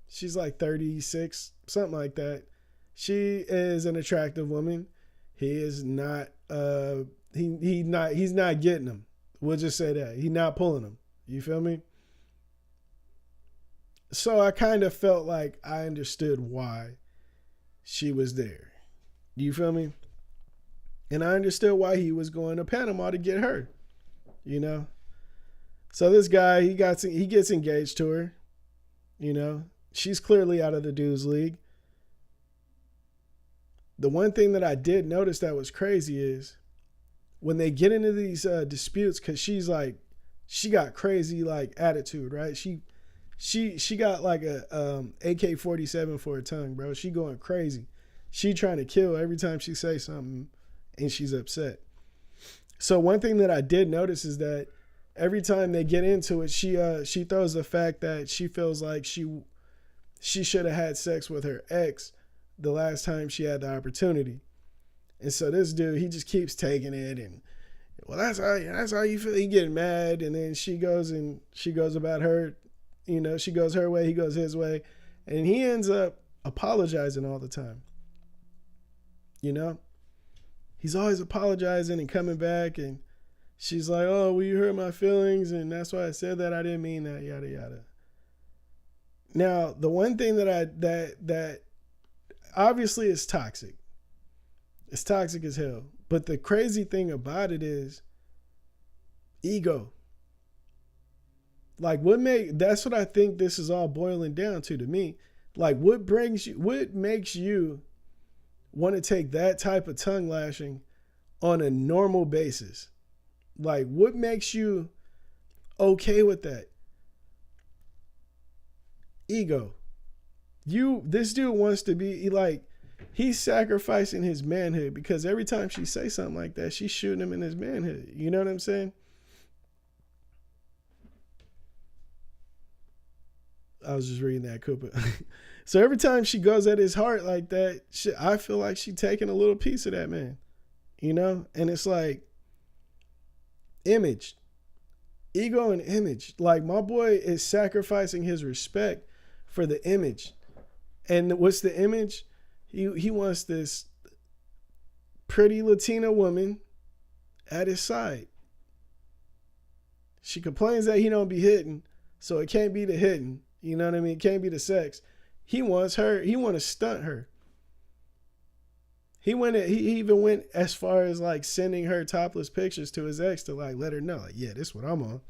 She's like 36, something like that. She is an attractive woman. He is not, he's not getting them. We'll just say that. He's not pulling them. You feel me? So I kind of felt like I understood why she was there. You feel me? And I understood why he was going to Panama to get her, So this guy, he gets engaged to her, She's clearly out of the dude's league. The one thing that I did notice that was crazy is when they get into these disputes, because she got crazy like attitude, right? She got like a AK-47 for her tongue, bro. She going crazy. She trying to kill every time she say something, and she's upset. So one thing that I did notice is that every time they get into it, she throws the fact that she feels like she should have had sex with her ex the last time she had the opportunity. And so this dude, he just keeps taking it, and well, that's how you feel. He getting mad, and then she goes about her, she goes her way, he goes his way, and he ends up apologizing all the time. He's always apologizing and coming back, and she's like, "Oh, well, you hurt my feelings, and that's why I said that. I didn't mean that, yada yada." Now, the one thing that obviously is toxic. It's toxic as hell. But the crazy thing about it is ego. Like that's what I think this is all boiling down to me. Like what makes you want to take that type of tongue lashing on a normal basis? Like what makes you okay with that? Ego. This dude wants to be like, he's sacrificing his manhood because every time she say something like that, she's shooting him in his manhood. You know what I'm saying? I was just reading that, Cooper. So every time she goes at his heart like that, I feel like she's taking a little piece of that man, And it's like image, ego and image. Like my boy is sacrificing his respect for the image. And what's the image? He wants this pretty Latina woman at his side. She complains that he don't be hitting, so it can't be the hitting. You know what I mean? It can't be the sex. He wants her. He want to stunt her. He even went as far as like sending her topless pictures to his ex to like let her know, like, yeah, this is what I'm on.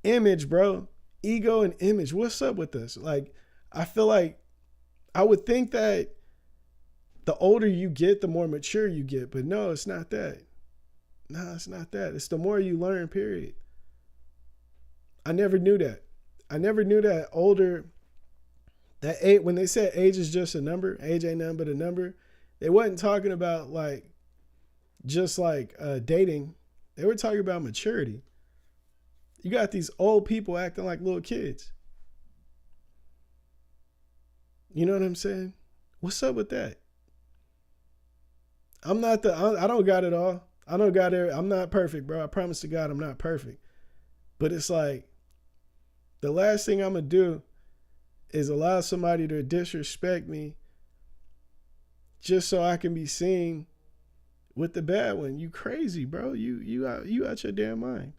Image, bro. Ego and image. What's up with this? Like, I feel like I would think that the older you get, the more mature you get. But no, it's not that. No, it's not that. It's the more you learn, period. I never knew that. I never knew that when they said age is just a number, age ain't nothing but a number, they wasn't talking about like just like dating. They were talking about maturity. You got these old people acting like little kids. You know what I'm saying? What's up with that? I don't got it all. I don't got it. I'm not perfect, bro. I promise to God I'm not perfect. But it's like the last thing I'm going to do is allow somebody to disrespect me just so I can be seen with the bad one. You crazy, bro. You out your damn mind.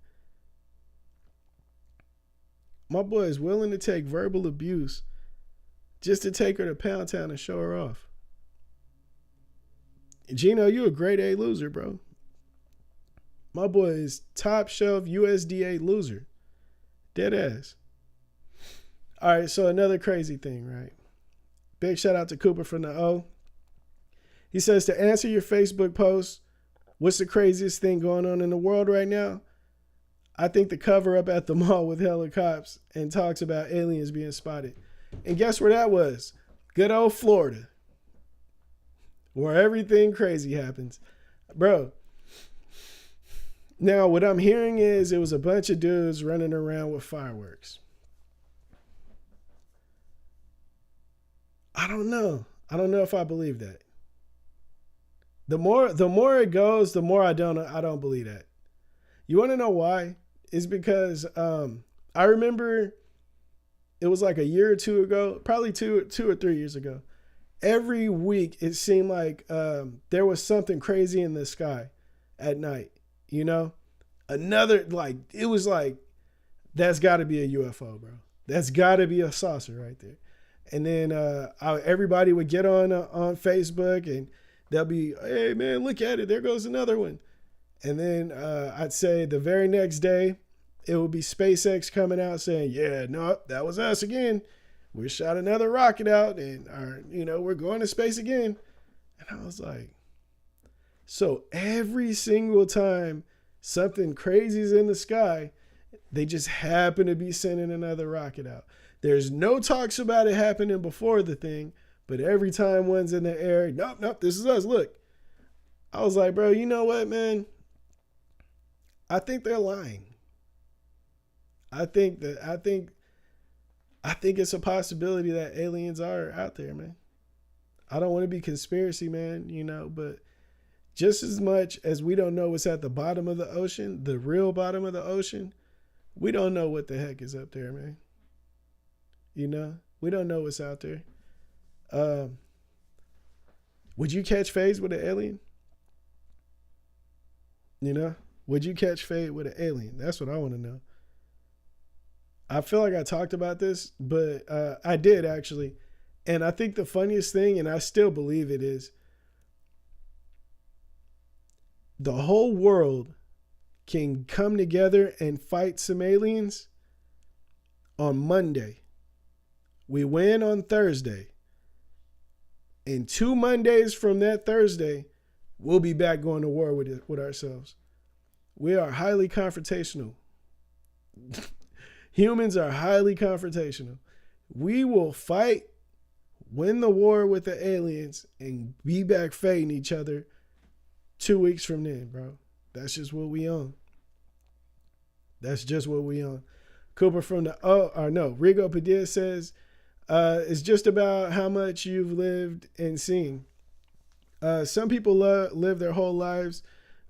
My boy is willing to take verbal abuse just to take her to Pound Town and show her off. Gino, you a grade A loser, bro. My boy is top shelf USDA loser. Dead ass. All right, so another crazy thing, right? Big shout out to Cooper from the O. He says to answer your Facebook post What's the craziest thing going on in the world right now? I think the cover up at the mall with helicopters and talks about aliens being spotted. And guess where that was? Good old Florida, where everything crazy happens. Bro, now what I'm hearing is it was a bunch of dudes running around with fireworks. I don't know. I don't know if I believe that. The more it goes, the more I don't believe that. You want to know why? It's because I remember it was like a year or two ago, probably two or 3 years ago. Every week it seemed like there was something crazy in the sky at night. You know, it was like, that's got to be a UFO, bro. That's got to be a saucer right there. And then everybody would get on Facebook and they'll be, hey man, look at it. There goes another one. And then I'd say the very next day, it would be SpaceX coming out saying, yeah, no, that was us again. We shot another rocket out and we're going to space again. And I was like, so every single time something crazy is in the sky, they just happen to be sending another rocket out. There's no talks about it happening before the thing, but every time one's in the air, nope, this is us, look. I was like, bro, you know what, man? I think they're lying. I think it's a possibility that aliens are out there, man. I don't want to be conspiracy, man, but just as much as we don't know what's at the bottom of the ocean, the real bottom of the ocean, we don't know what the heck is up there, man. We don't know what's out there. Would you catch phase with an alien? Would you catch fade with an alien? That's what I want to know. I feel like I talked about this, but I did actually. And I think the funniest thing, and I still believe it, is the whole world can come together and fight some aliens on Monday. We win on Thursday. And 2 Mondays from that Thursday, we'll be back going to war with ourselves. We are highly confrontational. Humans are highly confrontational. We will fight, win the war with the aliens, and be back fighting each other 2 weeks from then, bro. That's just what we on. That's just what we on. Cooper from Rigo Padilla says, it's just about how much you've lived and seen. Some people live their whole lives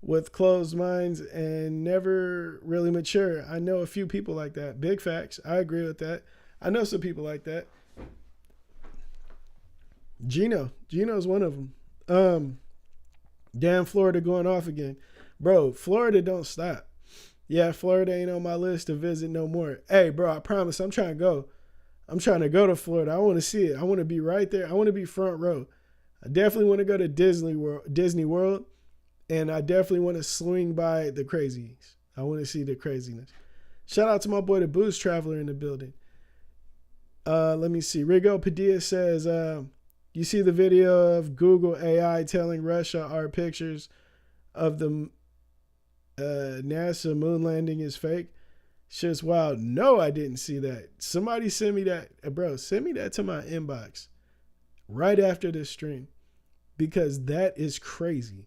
with closed minds and never really mature. I know a few people like that. Big facts. I agree with that. I know some people like that. Gino's one of them. Damn, Florida going off again. Bro, Florida don't stop. Yeah, Florida ain't on my list to visit no more. Hey, bro, I promise I'm trying to go. I'm trying to go to Florida. I want to see it. I want to be right there. I want to be front row. I definitely want to go to Disney World, and I definitely want to swing by the crazies. I want to see the craziness. Shout out to my boy, the Booze Traveler, in the building. Let me see. Rigo Padilla says, you see the video of Google AI telling Russia our pictures of the NASA moon landing is fake? Shit's wild. No, I didn't see that. Somebody send me that. Bro, send me that to my inbox right after this stream, because that is crazy.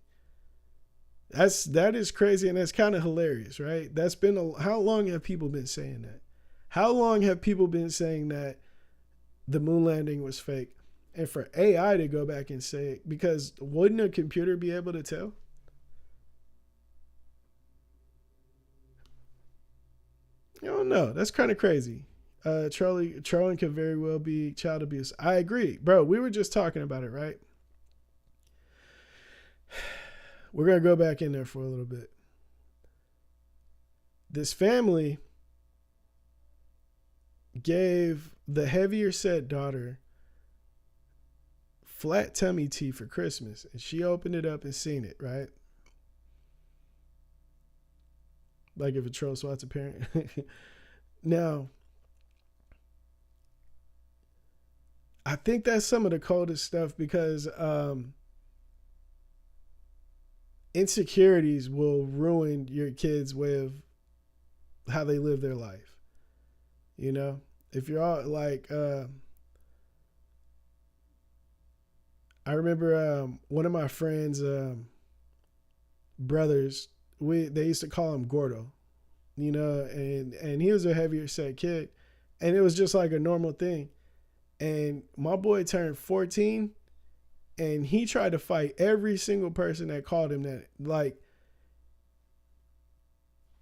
That is crazy, and that's kind of hilarious, right? That's been how long have people been saying that? How long have people been saying that the moon landing was fake? And for AI to go back and say it, because wouldn't a computer be able to tell? I don't know. That's kind of crazy. Trolling could very well be child abuse. I agree. Bro, we were just talking about it, right? We're going to go back in there for a little bit. This family gave the heavier set daughter flat tummy tea for Christmas, and she opened it up and seen it, right? Like if a troll swats a parent. Now, I think that's some of the coldest stuff, because insecurities will ruin your kids' way of how they live their life. You know, if you're all like, I remember one of my friends' brothers. They used to call him Gordo, you know, and he was a heavier set kid, and it was just like a normal thing. And my boy turned 14, and he tried to fight every single person that called him that. Like,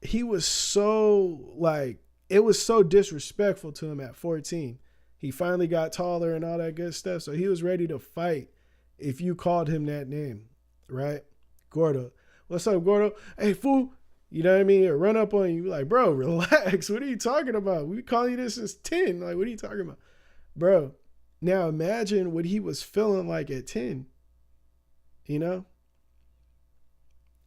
he was so like, it was so disrespectful to him at 14. He finally got taller and all that good stuff, so he was ready to fight if you called him that name, right? Gordo. What's up, Gordo? Hey, fool. You know what I mean? Or run up on you like, bro, relax. What are you talking about? We calling you this since 10. Like, what are you talking about? Bro, now imagine what he was feeling like at 10. You know?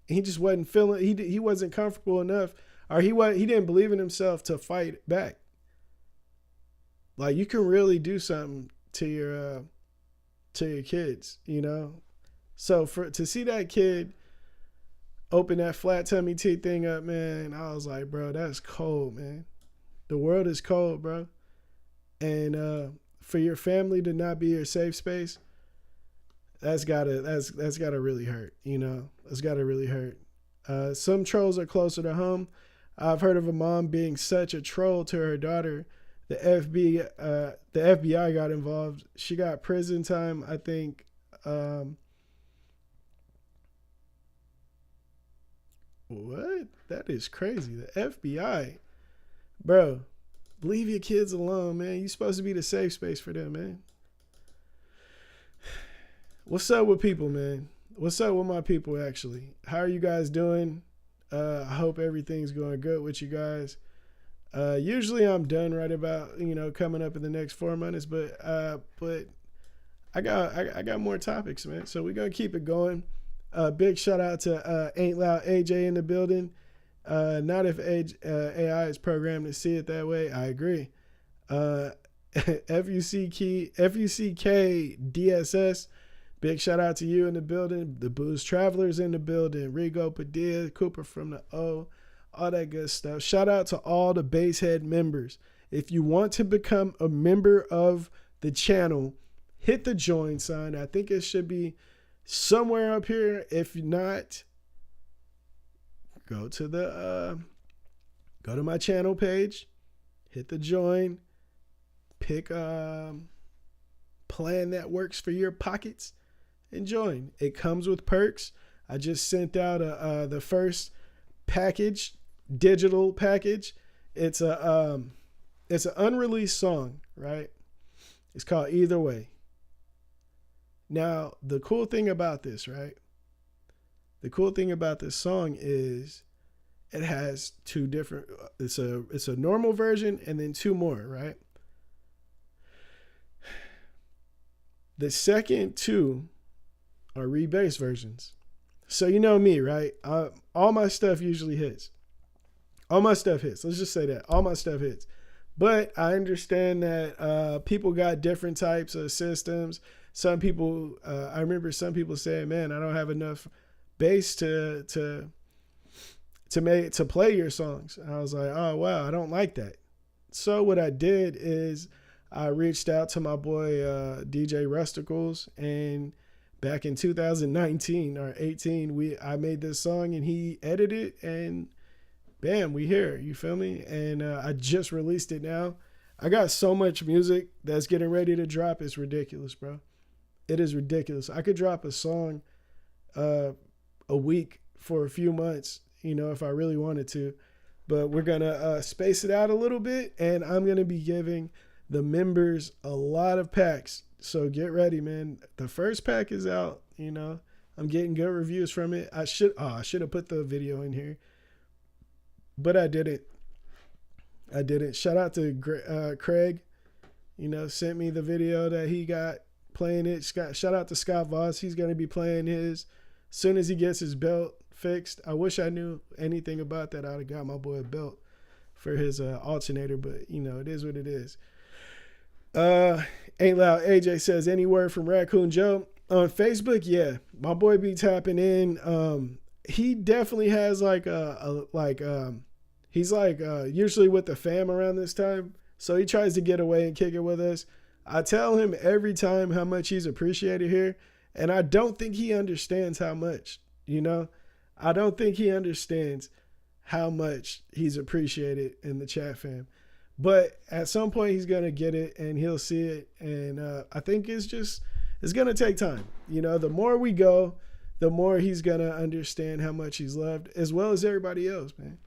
He just wasn't feeling, he wasn't comfortable enough, or he didn't believe in himself to fight back. Like, you can really do something to your kids, you know? So to see that kid open that flat tummy tea thing up, man, I was like, bro, that's cold, man. The world is cold, bro. And for your family to not be your safe space, that's gotta really hurt, you know? That's gotta really hurt. Some trolls are closer to home. I've heard of a mom being such a troll to her daughter. The FBI got involved. She got prison time, I think. What? That is crazy. The FBI. Bro, leave your kids alone, man. You're supposed to be the safe space for them, man. What's up with people, man? What's up with my people, actually? How are you guys doing? I hope everything's going good with you guys. Usually I'm done right about, coming up in the next 4 minutes, but I got more topics, man. So we're going to keep it going. Big shout out to Ain't Loud AJ in the building. Not if AI is programmed to see it that way. I agree. FUCK DSS. Big shout out to you in the building. The Booze Travelers in the building. Rigo Padilla, Cooper from the O. All that good stuff. Shout out to all the Basehead members. If you want to become a member of the channel, hit the join sign. I think it should be somewhere up here. If not, go to my channel page, hit the join, pick a plan that works for your pockets, and join. It comes with perks. I just sent out the first package, digital package. It's an unreleased song, right? It's called Either Way. Now, the cool thing about this, right? The cool thing about this song is it has two different, it's a normal version and then two more, right? The second two are rebased versions. So you know me, right? All my stuff usually hits. All my stuff hits. Let's just say that. All my stuff hits. But I understand that people got different types of systems. Some people, I remember some people saying, man, I don't have enough bass to play your songs. And I was like, oh, wow, I don't like that. So what I did is I reached out to my boy DJ Rusticles, and back in 2019 or 18, I made this song and he edited it, and bam, we here. You feel me? And I just released it now. I got so much music that's getting ready to drop. It's ridiculous, bro. It is ridiculous. I could drop a song a week for a few months, if I really wanted to. But we're going to space it out a little bit, and I'm going to be giving the members a lot of packs. So get ready, man. The first pack is out, I'm getting good reviews from it. I should have put the video in here, but I didn't. Shout out to Craig, sent me the video that he got playing it. Shout out to Scott Voss. He's going to be playing his as soon as he gets his belt fixed. I wish I knew anything about that. I'd have got my boy a belt for his alternator, but it is what it is. Ain't Loud AJ says, any word from Raccoon Joe on Facebook? Yeah, my boy be tapping in. he definitely has like he's like usually with the fam around this time, so he tries to get away and kick it with us. I tell him every time how much he's appreciated here, and I don't think he understands how much, you know. I don't think he understands how much he's appreciated in the chat fam. But at some point he's going to get it and he'll see it. And I think it's going to take time. You know, the more we go, the more he's going to understand how much he's loved, as well as everybody else, man.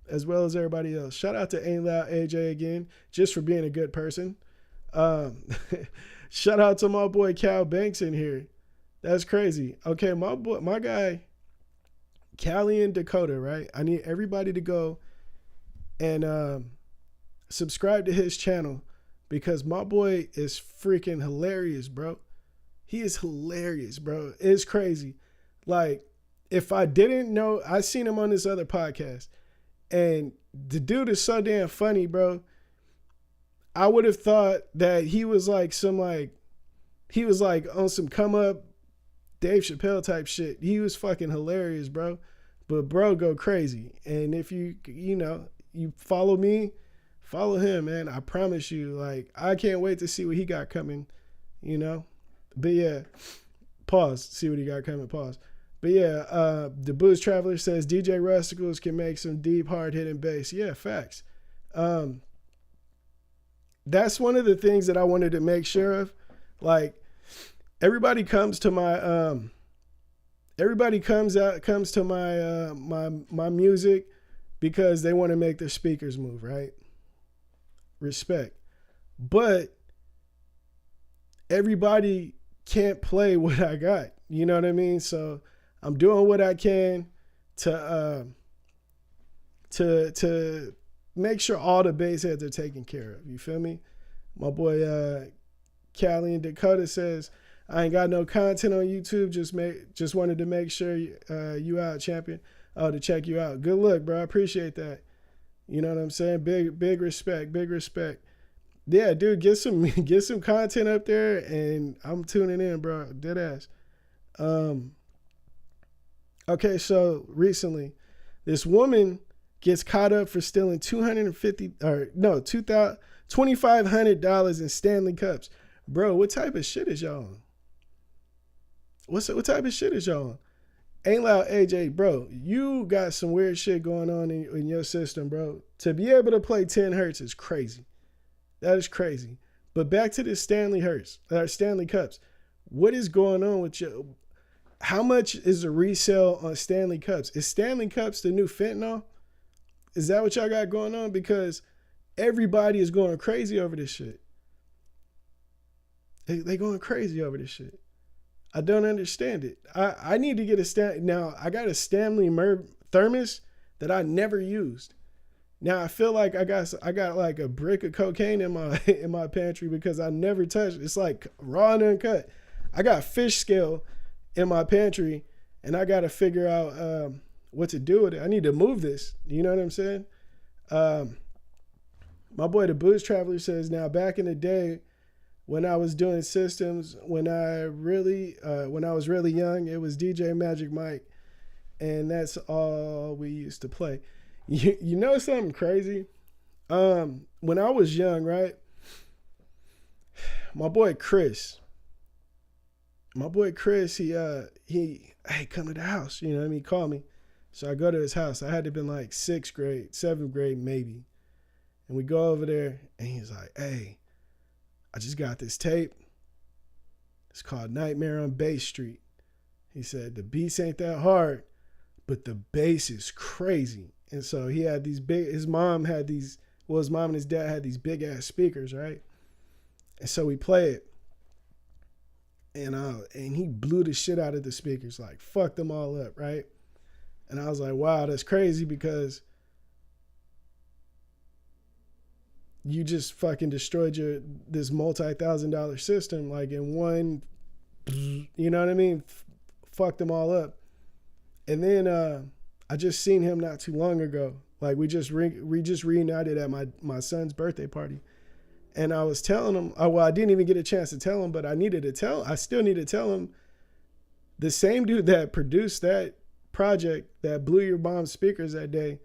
As well as everybody else. Shout out to Ain't Loud AJ again, just for being a good person. Shout out to my boy Cal Banks in here. That's crazy. Okay, my guy, Callie and Dakota, right? I need everybody to go and subscribe to his channel, because my boy is freaking hilarious, bro. He is hilarious, bro. It's crazy. Like, if I didn't know, I seen him on this other podcast, and the dude is so damn funny, bro. I would have thought that he was like he was like on some come up Dave Chappelle type shit. He was fucking hilarious, bro. But bro, go crazy. And if you follow me, follow him, man. I promise you, like, I can't wait to see what he got coming, you know? But yeah, pause, see what he got coming, pause. But yeah, the Booze Traveler says DJ Rusticles can make some deep, hard-hitting bass. Yeah, facts. That's one of the things that I wanted to make sure of. Like, everybody comes to my my music because they want to make their speakers move, right? Respect. But everybody can't play what I got. You know what I mean? So I'm doing what I can to make sure all the bass heads are taken care of. You feel me? My boy Callie and Dakota says, I ain't got no content on YouTube. Just wanted to make sure you out, champion. Oh, to check you out. Good luck, bro. I appreciate that. You know what I'm saying? Big respect. Yeah, dude, get some content up there, and I'm tuning in, bro. Dead ass. Okay, so recently, this woman gets caught up for stealing $2,500 in Stanley Cups. Bro, what type of shit is y'all on? What type of shit is y'all on? Ain't Loud AJ, bro, you got some weird shit going on in your system, bro. To be able to play 10 hertz is crazy. That is crazy. But back to the Stanley Cups. What is going on with you? How much is the resale on Stanley Cups? Is Stanley Cups the new fentanyl? Is that what y'all got going on? Because everybody is going crazy over this shit. They going crazy over this shit. I don't understand it. I need to get now I got a Stanley thermos that I never used. Now I feel like I got like a brick of cocaine in my pantry because I never touched it. It's like raw and uncut. I got fish scale in my pantry, and I got to figure out what to do with it. I need to move this. You know what I'm saying? My boy the Booze Traveler says, now back in the day when I was doing systems, when I was really young, it was DJ Magic Mike, and that's all we used to play. You know something crazy? When I was young, right? My boy Chris, he come to the house, you know what I mean? He called me. So I go to his house. I had to have been like 6th grade, 7th grade maybe. And we go over there, and he's like, hey, I just got this tape. It's called Nightmare on Bay Street. He said, the beats ain't that hard, but the bass is crazy. And so he had his mom and his dad had these big ass speakers, right? And so we play it. And he blew the shit out of the speakers, like fucked them all up, right? And I was like, wow, that's crazy, because you just fucking destroyed this multi-$1,000 system, like in one, you know what I mean? Fucked them all up. And then I just seen him not too long ago. Like we just reunited at my son's birthday party. And I was telling him, I didn't even get a chance to tell him, but I still need to tell him, the same dude that produced that project that blew your mom's speakers that day,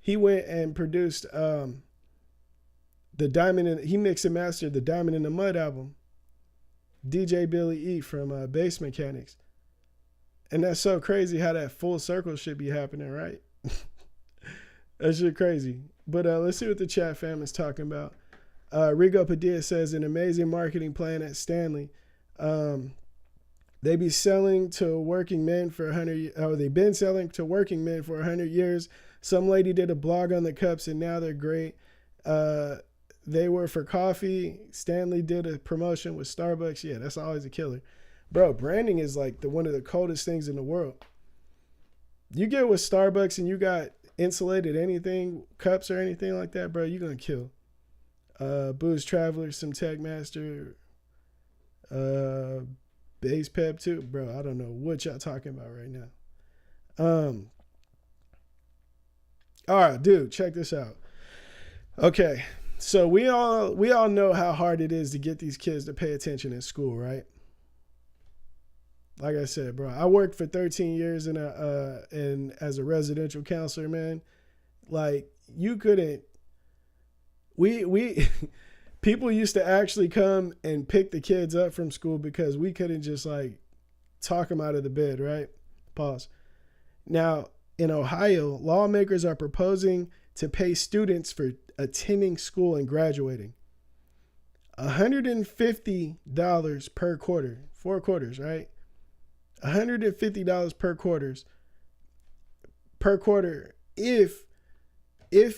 he went and produced he mixed and mastered the Diamond in the Mud album. DJ Billy E from Bass Mechanics. And that's so crazy how that full circle should be happening, right? That shit crazy. But let's see what the chat fam is talking about. Rigo Padilla says, an amazing marketing plan at Stanley. They be selling to working men for 100. They've been selling to working men for 100 years. Some lady did a blog on the cups, and now they're great. They were for coffee. Stanley did a promotion with Starbucks. Yeah, that's always a killer, bro. Branding is like one of the coldest things in the world. You get with Starbucks and you got insulated anything, cups or anything like that, bro, you're gonna kill. Booze Traveler, some Tech Master, Base Pep too, bro. I don't know what y'all talking about right now. All right, dude, check this out. Okay, so we all know how hard it is to get these kids to pay attention in school, right? Like I said, bro, I worked for 13 years in as a residential counselor, man. Like, you couldn't. We people used to actually come and pick the kids up from school because we couldn't just like talk them out of the bed, right? Pause. Now, in Ohio, lawmakers are proposing to pay students for attending school and graduating $150 per quarter, 4 quarters, right? $150 per quarter if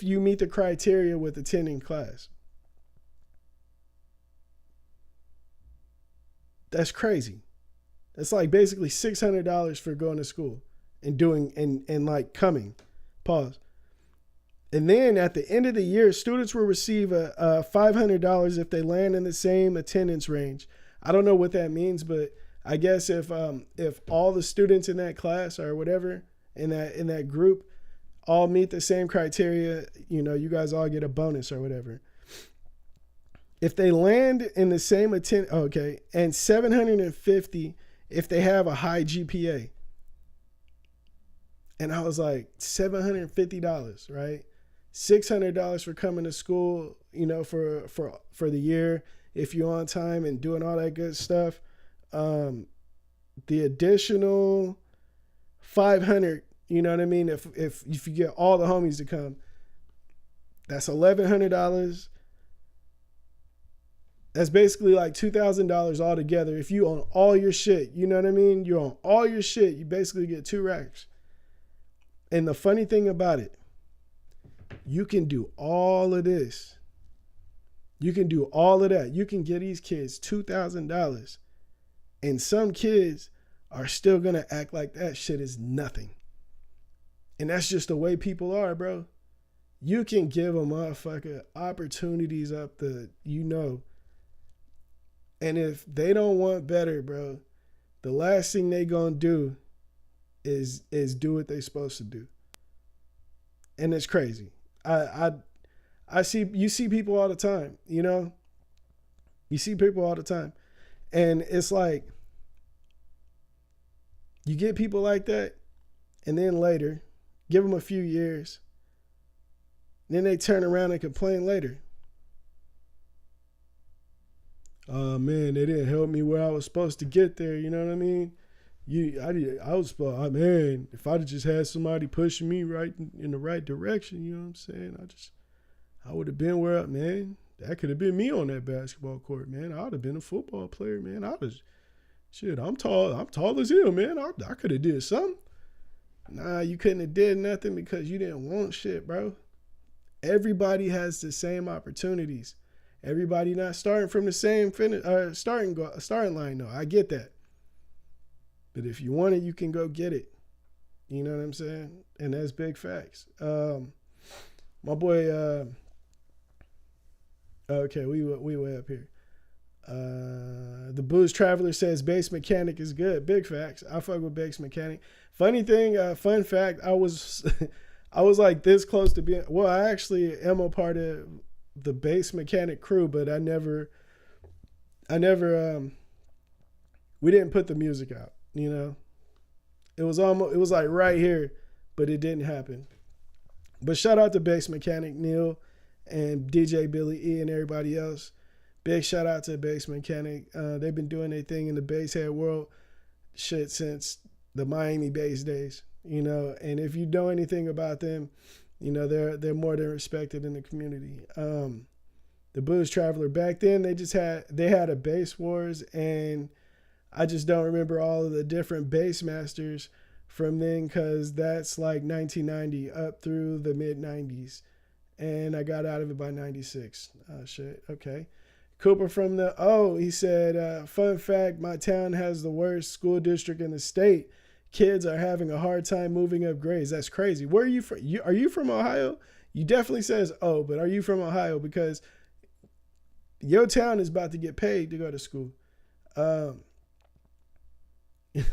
you meet the criteria with attending class. That's crazy. That's like basically $600 for going to school and doing and like coming. Pause. And then at the end of the year, students will receive a $500 if they land in the same attendance range. I don't know what that means, but I guess if all the students in that class or whatever in that group all meet the same criteria, you guys all get a bonus or whatever. If they land in the same and $750 if they have a high GPA. And I was like, $750, right? $600 for coming to school, for the year if you're on time and doing all that good stuff. The additional $500, you know what I mean? If you get all the homies to come, that's $1,100. That's basically like $2,000 altogether. If you own all your shit, you know what I mean? You own all your shit, you basically get 2 racks. And the funny thing about it, you can do all of this. You can do all of that. You can get these kids $2,000. And some kids are still going to act like that shit is nothing. And that's just the way people are, bro. You can give a motherfucker opportunities up and if they don't want better, bro, the last thing they gonna do is do what they supposed to do. And it's crazy. I see people all the time, You see people all the time. And it's like, you get people like that, and then later, give them a few years, then they turn around and complain later. Oh man, they didn't help me where I was supposed to get there. You know what I mean? If I'd just had somebody pushing me right in the right direction, you know what I'm saying? I would have been man. That could have been me on that basketball court, man. I would have been a football player, man. I'm tall as hell, man. I could have did something. Nah, you couldn't have did nothing because you didn't want shit, bro. Everybody has the same opportunities. Everybody not starting from the same starting line, though. I get that. But if you want it, you can go get it. You know what I'm saying? And that's big facts. My boy, okay, we way up here. The Booze Traveler says Bass Mechanic is good. Big facts. I fuck with Bass Mechanic. Funny thing, fun fact, I was like this close to being, well, I actually am a part of the Bass Mechanic crew, but I never we didn't put the music out, It was like right here, but it didn't happen. But shout out to Bass Mechanic Neil and DJ Billy E and everybody else. Big shout out to Bass Mechanic. They've been doing their thing in the bass head world shit since the Miami bass days, you know. And if you know anything about them, you know they're more than respected in the community. The Blues Traveler, back then they had a Bass Wars, and I just don't remember all of the different bass masters from then, because that's like 1990 up through the mid 90s, and I got out of it by 96. Oh shit, okay. Cooper from he said, fun fact, my town has the worst school district in the state. Kids are having a hard time moving up grades. That's crazy. Where are you from? Are you from Ohio? You definitely says, but are you from Ohio? Because your town is about to get paid to go to school.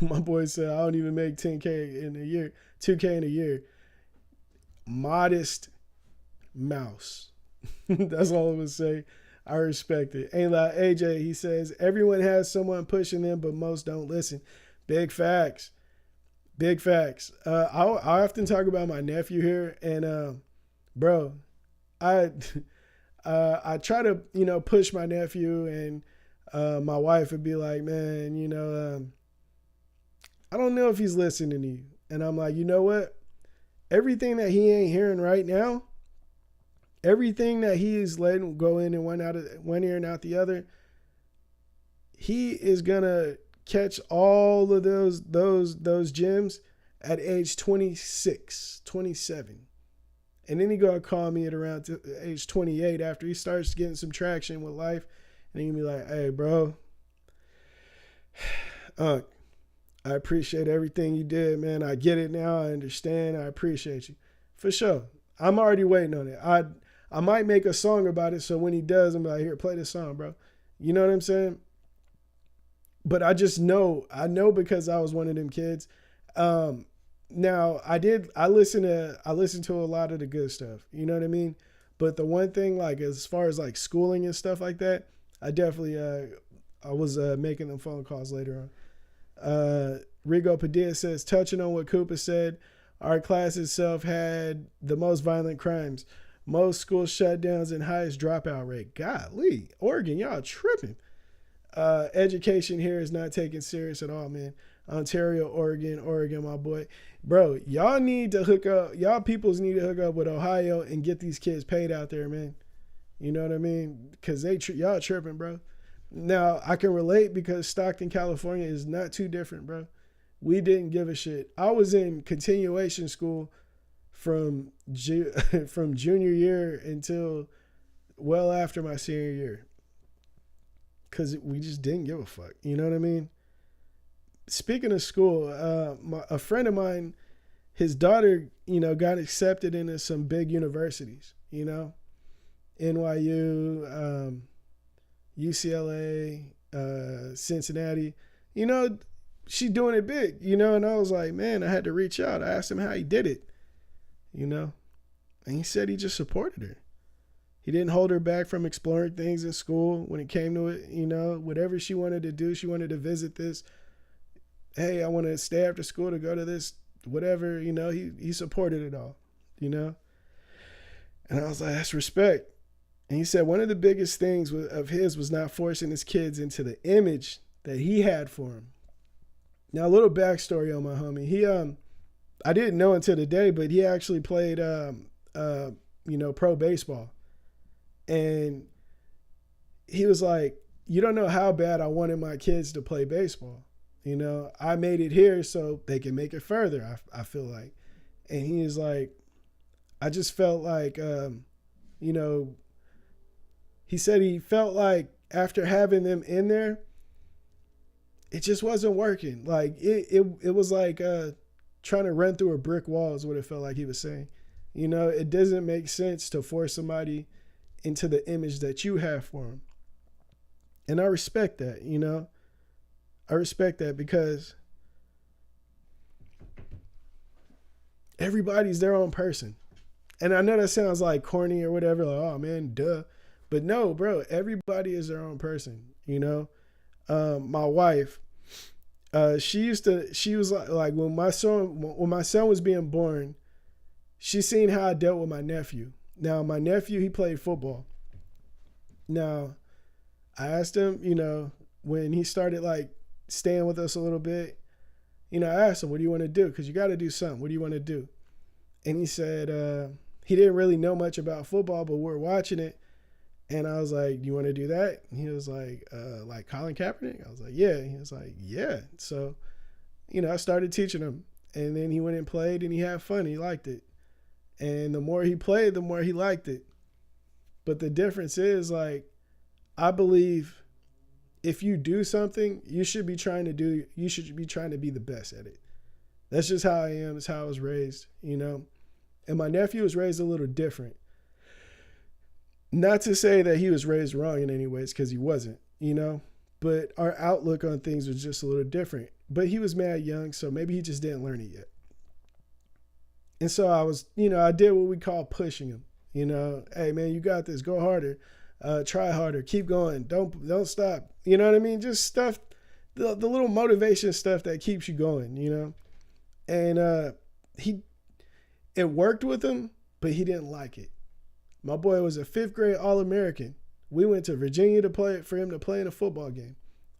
My boy said, I don't even make 10K in a year, 2K in a year. Modest mouse. That's all I'm going to say. I respect it. Ain't like AJ, he says, everyone has someone pushing them, but most don't listen. Big facts. Big facts. I often talk about my nephew here, and bro, I try to, you know, push my nephew, and my wife would be like, man, you know, I don't know if he's listening to you. And I'm like, you know what? Everything that he ain't hearing right now, everything that he is letting go in and one ear and out the other, he is gonna catch all of those gems at age 26, 27. And then he gonna call me at around age 28 after he starts getting some traction with life. And he gonna be like, hey, bro, I appreciate everything you did, man. I get it now. I understand. I appreciate you. For sure. I'm already waiting on it. I might make a song about it, so when he does, I'm like, here, play this song, bro. You know what I'm saying? But I just know. I know because I was one of them kids. Now, I listened to a lot of the good stuff. You know what I mean? But the one thing, like, as far as, like, schooling and stuff like that, I definitely, I was making them phone calls later on. Rigo Padilla says, touching on what Cooper said, our class itself had the most violent crimes, most school shutdowns, and highest dropout rate. Golly, Oregon, y'all tripping. Education here is not taken serious at all, man. Ontario, Oregon, my boy. Bro, y'all need to hook up. Y'all peoples need to hook up with Ohio and get these kids paid out there, man. You know what I mean? Because y'all tripping, bro. Now, I can relate because Stockton, California is not too different, bro. We didn't give a shit. I was in continuation school from junior year until well after my senior year, because we just didn't give a fuck. You know what I mean? Speaking of school, a friend of mine, his daughter, you know, got accepted into some big universities, you know, NYU, UCLA, Cincinnati, you know, she doing it big, you know, and I was like, man, I had to reach out. I asked him how he did it, you know, and he said he just supported her. He didn't hold her back from exploring things in school when it came to it, you know, whatever she wanted to do. She wanted to visit this. Hey, I want to stay after school to go to this, whatever, you know, he supported it all, you know. And I was like, that's respect. And he said one of the biggest things of his was not forcing his kids into the image that he had for him. Now, a little backstory on my homie. I didn't know until today, but he actually played, pro baseball. And he was like, you don't know how bad I wanted my kids to play baseball. You know, I made it here so they can make it further, I feel like. And he is like, I just felt like, he said he felt like after having them in there, it just wasn't working. Like it was like trying to run through a brick wall is what it felt like he was saying. You know, it doesn't make sense to force somebody into the image that you have for them. And I respect that, you know. I respect that because everybody's their own person. And I know that sounds like corny or whatever, like, oh man, duh. But no, bro, everybody is their own person, you know. My wife, She was like when my son was being born, she seen how I dealt with my nephew. Now, my nephew, he played football. Now, I asked him, when he started like staying with us a little bit, I asked him, what do you want to do? Because you got to do something. What do you want to do? And he said he didn't really know much about football, but we're watching it. And I was like, you want to do that? And he was like Colin Kaepernick? I was like, yeah. He was like, yeah. So, I started teaching him. And then he went and played and he had fun. He liked it. And the more he played, the more he liked it. But the difference is, like, I believe if you do something, you should be trying to be the best at it. That's just how I am. It's how I was raised, And my nephew was raised a little different. Not to say that he was raised wrong in any ways, because he wasn't, But our outlook on things was just a little different. But he was mad young, so maybe he just didn't learn it yet. And so I was, I did what we call pushing him. Hey man, you got this. Go harder. Try harder. Keep going. Don't stop. You know what I mean? Just stuff, the little motivation stuff that keeps you going. And it worked with him, but he didn't like it. My boy was a 5th grade All-American. We went to Virginia for him to play in a football game.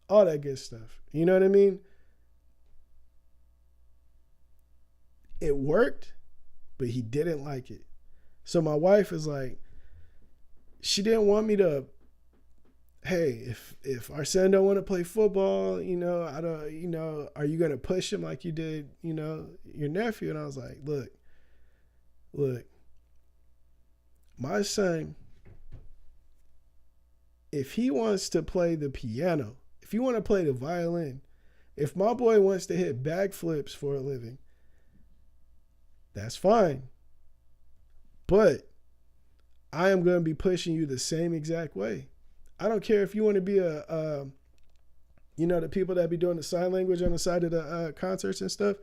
All that good stuff. You know what I mean? It worked, but he didn't like it. So my wife is like, she didn't want me to, hey, if our son don't want to play football, I don't, are you going to push him like you did, your nephew? And I was like, look, my son, if he wants to play the piano, if you want to play the violin, if my boy wants to hit backflips for a living, that's fine. But I am going to be pushing you the same exact way. I don't care if you want to be the people that be doing the sign language on the side of the concerts and stuff.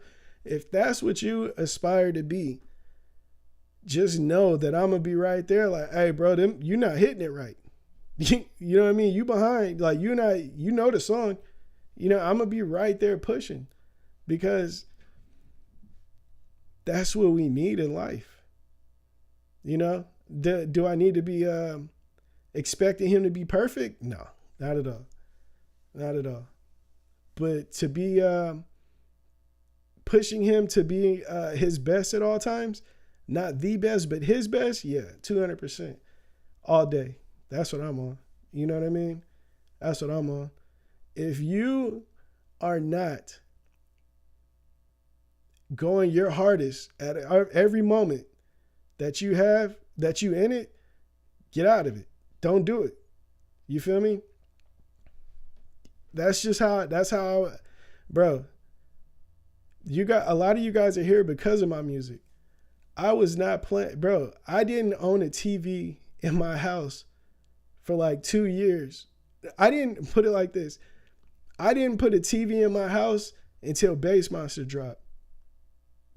If that's what you aspire to be, just know that I'm going to be right there. Like, hey, bro, you're not hitting it right. You know what I mean? You behind, like you know the song. I'm going to be right there pushing, because that's what we need in life. Do I need to be expecting him to be perfect? No, not at all. Not at all. But to be pushing him to be his best at all times, not the best, but his best, yeah, 200%. All day. That's what I'm on. You know what I mean? That's what I'm on. If you are not going your hardest at every moment that you in it, get out of it. Don't do it. You feel me? That's how, bro, a lot of you guys are here because of my music. I was not playing, bro. I didn't own a TV in my house for like 2 years. I didn't put it like this. I didn't put a TV in my house until Bass Monster dropped,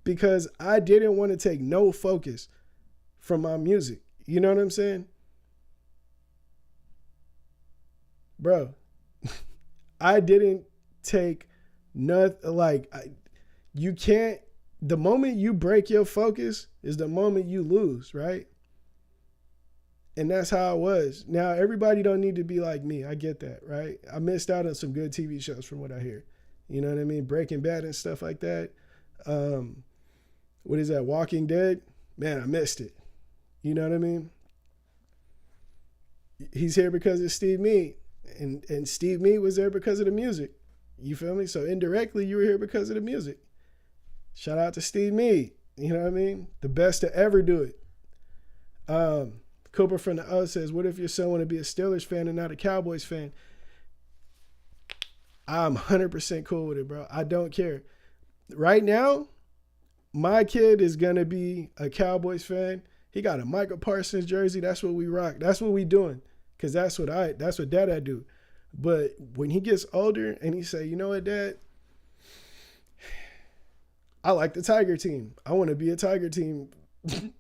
because I didn't want to take no focus from my music. You know what I'm saying? Bro, I didn't take nothing. You can't, the moment you break your focus is the moment you lose, right? And that's how it was. Now, everybody don't need to be like me. I get that, right? I missed out on some good TV shows from what I hear. You know what I mean? Breaking Bad and stuff like that. What is that? Walking Dead? Man, I missed it. You know what I mean? He's here because of Steve Meade. And Steve Meade was there because of the music. You feel me? So indirectly, you were here because of the music. Shout out to Steve Meade. You know what I mean? The best to ever do it. Cooper from the O says, what if your son want to be a Steelers fan and not a Cowboys fan? I'm 100% cool with it, bro. I don't care. Right now, my kid is going to be a Cowboys fan. He got a Michael Parsons jersey. That's what we rock. That's what we doing. Because that's what Dad do. But when he gets older and he say, you know what, Dad? I like the Tiger team. I want to be a Tiger team.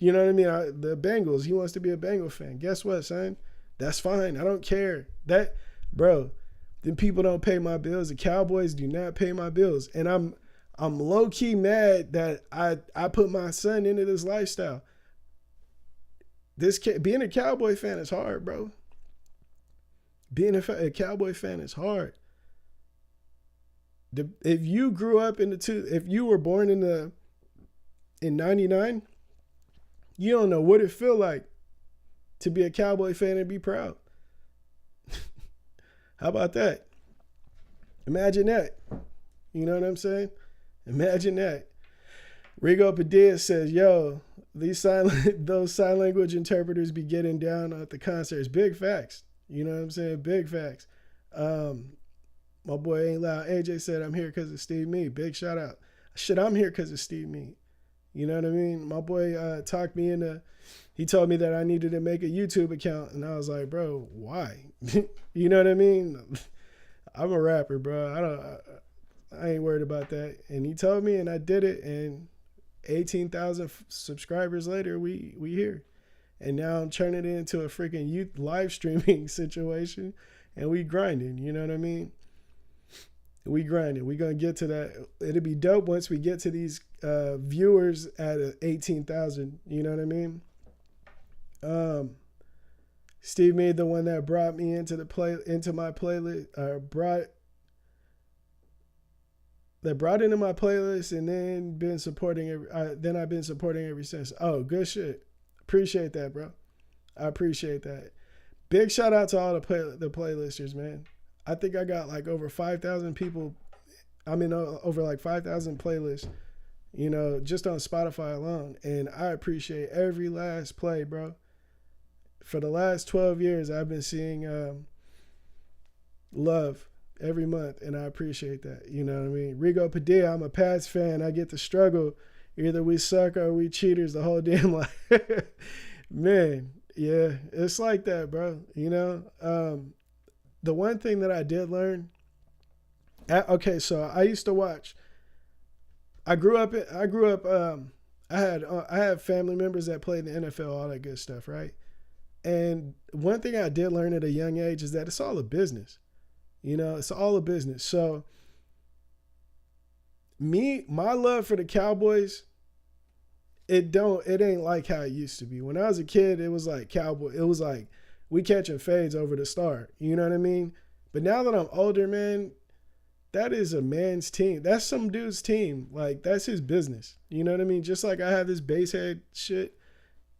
You know what I mean? The Bengals. He wants to be a Bengal fan. Guess what, son? That's fine. I don't care. Bro, Then people don't pay my bills. The Cowboys do not pay my bills. And I'm low key mad that I put my son into this lifestyle. Being a Cowboy fan is hard, bro. Being a Cowboy fan is hard. If you grew up if you were born in 99, you don't know what it feel like to be a Cowboy fan and be proud. How about that? Imagine that. You know what I'm saying? Imagine that. Rigo Padilla says, yo, those sign language interpreters be getting down at the concerts. Big facts. You know what I'm saying? Big facts. My boy Ain't Loud AJ said, I'm here because of Steve Meade. Big shout out. Shit, I'm here because of Steve Meade. You know what I mean? My boy talked me into, he told me that I needed to make a YouTube account. And I was like, bro, why? You know what I mean? I'm a rapper, bro. I ain't worried about that. And he told me and I did it. And 18,000 subscribers later, we here. And now I'm turning it into a freaking youth live streaming situation. And we grinding, you know what I mean? We grinding. We gonna get to that. It'll be dope once we get to these viewers at 18,000. You know what I mean? Steve Meade, the one that brought me into my playlist, brought into my playlist, and then been supporting it. Then I've been supporting ever since. Oh, good shit. Appreciate that, bro. I appreciate that. Big shout out to all the playlisters, man. I think I got like over 5,000 people. Over like 5,000 playlists, you know, just on Spotify alone. And I appreciate every last play, bro. For the last 12 years, I've been seeing love every month, and I appreciate that. You know what I mean? Rigo Padilla, I'm a Pats fan. I get to struggle. Either we suck or we cheaters the whole damn life. Man, yeah, it's like that, bro. You know? The one thing that I did learn, so I used to watch. I had family members that played in the NFL, all that good stuff, right? And one thing I did learn at a young age is that it's all a business. You know, it's all a business. So my love for the Cowboys, it ain't like how it used to be. When I was a kid, it was like we catching fades over the Star. You know what I mean? But now that I'm older, man, that is a man's team. That's some dude's team. Like, that's his business. You know what I mean? Just like I have this basehead shit,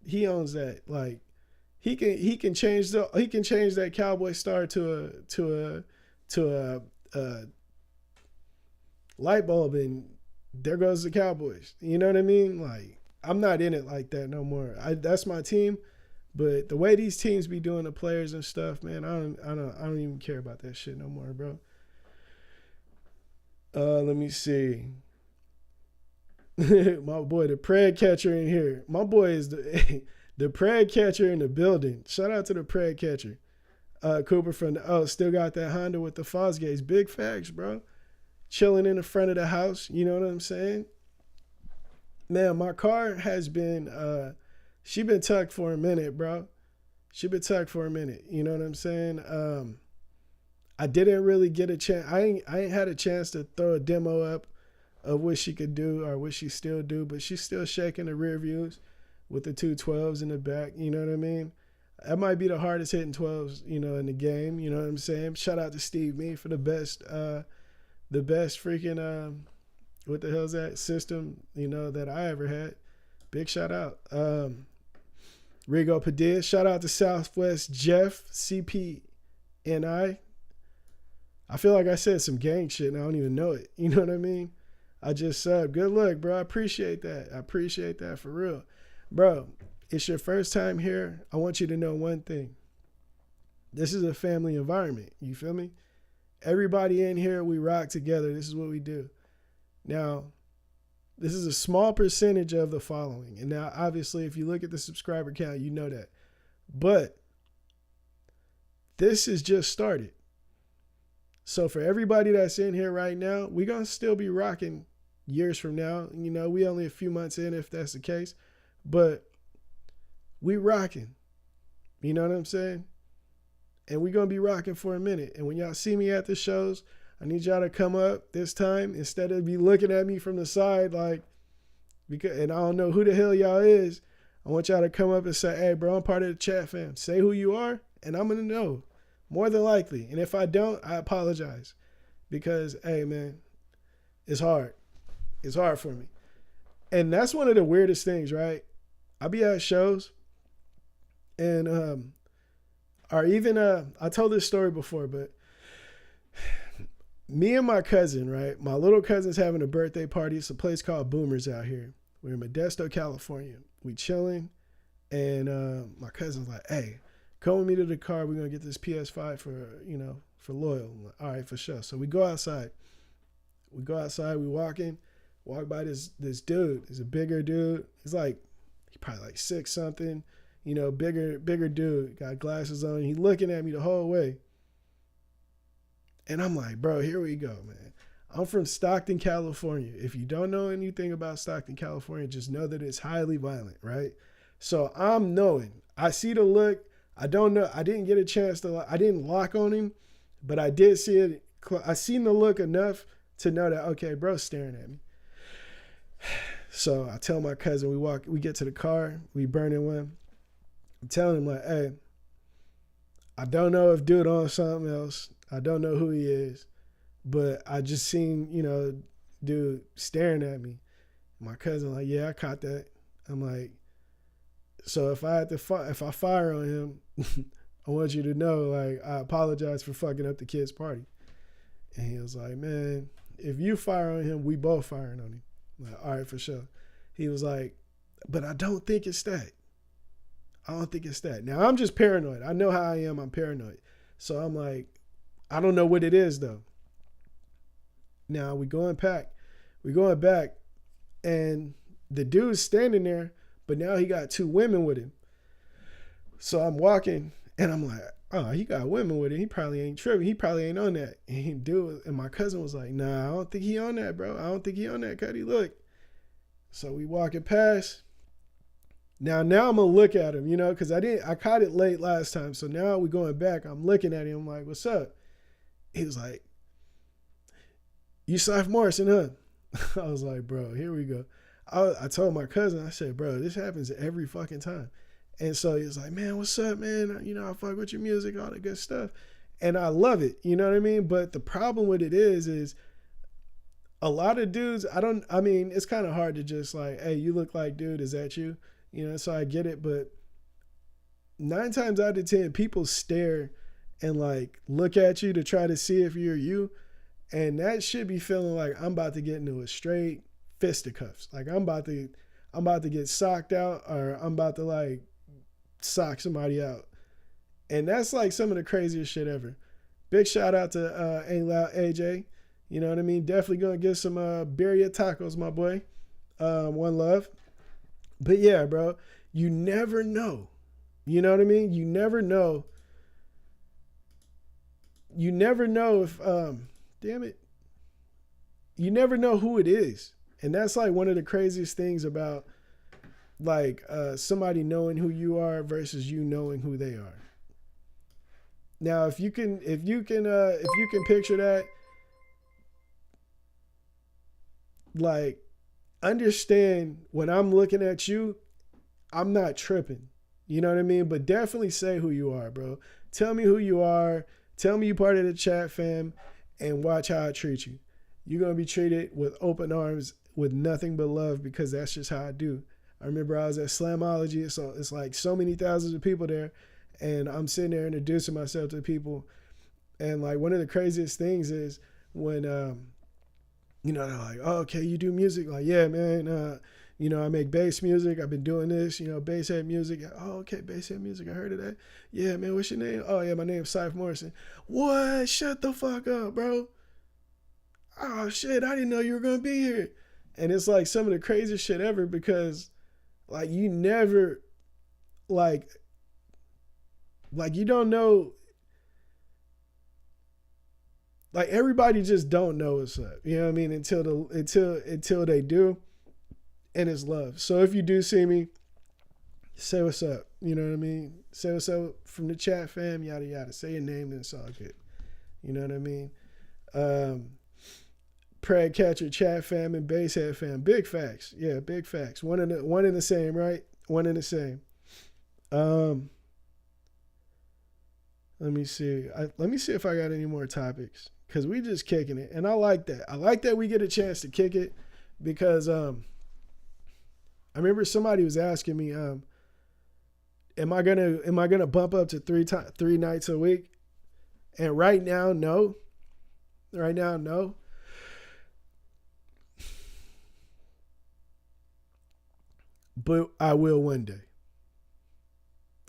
he owns that. Like, he can change that Cowboy star to a light bulb, and there goes the Cowboys. You know what I mean? Like, I'm not in it like that no more. That's my team. But the way these teams be doing the players and stuff, man, I don't even care about that shit no more, bro. Let me see. My boy, the preg catcher in here. My boy is the preg catcher in the building. Shout out to the preg catcher. Cooper from still got that Honda with the Fosgates. Big facts, bro. Chilling in the front of the house. You know what I'm saying? Man, my car has been she been tucked for a minute, bro. She been tucked for a minute. You know what I'm saying? I didn't really get a chance. I ain't had a chance to throw a demo up of what she could do or what she still do, but she's still shaking the rear views with the 212s in the back. You know what I mean? That might be the hardest hitting 12s, you know, in the game. You know what I'm saying? Shout out to Steve Meade for the best freaking, what the hell's that system, you know, that I ever had. Big shout out. Rigo Padilla. Shout out to Southwest Jeff, CPNI. I feel like I said some gang shit and I don't even know it. You know what I mean? I just subbed. Good luck, bro. I appreciate that. I appreciate that for real. Bro, it's your first time here. I want you to know one thing. This is a family environment. You feel me? Everybody in here, we rock together. This is what we do. Now, this is a small percentage of the following. And now, obviously, if you look at the subscriber count, you know that. But this is just started. So for everybody that's in here right now, we're going to still be rocking years from now. You know, we only a few months in if that's the case. But we rocking. You know what I'm saying? and we're going to be rocking for a minute. And when y'all see me at the shows, I need y'all to come up this time instead of be looking at me from the side like, because, and I don't know who the hell y'all is. I want y'all to come up and say, hey, bro, I'm part of the chat fam. Say who you are, and I'm going to know, more than likely. And if I don't, I apologize. Because, hey, man, it's hard. It's hard for me. And that's one of the weirdest things, right? I be at shows, and or even, I told this story before, but me and my cousin, right? My little cousin's having a birthday party. It's a place called Boomers out here. We're in Modesto, California. We chilling, and my cousin's like, hey, come with me to the car. We're going to get this PS5 for Loyal. I'm like, all right, for sure. So we go outside. We walk by this dude. He's a bigger dude. He's probably like 6 something, bigger dude. Got glasses on. He looking at me the whole way. And I'm like, bro, here we go, man. I'm from Stockton, California. If you don't know anything about Stockton, California, just know that it's highly violent, right? So I'm knowing. I see the look. I don't know. I didn't get a chance I didn't lock on him, but I did see it. I seen the look enough to know that, okay, bro's staring at me. So I tell my cousin, we get to the car, we burning one. I'm telling him like, hey, I don't know if dude on something else. I don't know who he is, but I just seen, dude staring at me. My cousin like, yeah, I caught that. I'm like, so if I fire on him, I want you to know, like, I apologize for fucking up the kid's party. And he was like, man, if you fire on him, we both firing on him. I'm like, all right, for sure. He was like, but I don't think it's that. Now, I'm just paranoid. I know how I am. I'm paranoid. So I'm like, I don't know what it is, though. Now, we going back, and the dude's standing there, but now he got 2 women with him. So I'm walking, and I'm like, oh, he got women with him. He probably ain't tripping. He probably ain't on that. And my cousin was like, nah, I don't think he on that, bro. I don't think he on that, Cuddy. Look. So we walking past. Now I'm going to look at him, because I caught it late last time. So now we going back. I'm looking at him. I'm like, what's up? He was like, you Siph Morrison, huh? I was like, bro, here we go. I told my cousin, I said, bro, this happens every fucking time. And so he was like, man, what's up, man? I fuck with your music, all that good stuff. And I love it, you know what I mean? But the problem with it is a lot of dudes, it's kind of hard to just like, hey, you look like dude, is that you? So I get it. But 9 times out of 10, people stare and like look at you to try to see if you're you. And that should be feeling like I'm about to get into a straight fisticuffs. Like I'm about to get socked out, or I'm about to like sock somebody out. And that's like some of the craziest shit ever. Big shout out to Ain't Loud AJ. You know what I mean? Definitely gonna get some birria tacos, my boy. One love. But yeah, bro, you never know. You know what I mean? You never know. You never know if damn it. You never know who it is. And that's like one of the craziest things about like somebody knowing who you are versus you knowing who they are. Now, if you can picture that, like, understand when I'm looking at you, I'm not tripping. You know what I mean? But definitely say who you are, bro. Tell me who you are. Tell me you're part of the chat fam, and watch how I treat you. You're going to be treated with open arms, with nothing but love, because that's just how I do. I remember I was at Slamology, so it's like so many thousands of people there, and I'm sitting there introducing myself to people. And like one of the craziest things is when, they're like, oh, okay, you do music? Like, yeah, man, I make bass music. I've been doing this, bass head music. Oh, okay, bass head music. I heard of that. Yeah, man, what's your name? Oh, yeah, my name's Siph Morrison. What? Shut the fuck up, bro. Oh, shit, I didn't know you were going to be here. And it's like some of the craziest shit ever, because like you never, like you don't know, like everybody just don't know what's up. You know what I mean? Until they do. And it's love. So if you do see me, Say what's up. You know what I mean? Say what's up from the chat fam, yada yada. Say your name and it's all good. You know what I mean? Prag catcher, chat fam, and basehead fam. Big facts. Yeah, big facts. One in the same, right? One in the same. Let me see. Let me see if I got any more topics. Cause we just kicking it. And I like that. I like that we get a chance to kick it because I remember somebody was asking me, am I gonna bump up to three nights a week? And right now, no. Right now, no. But I will one day.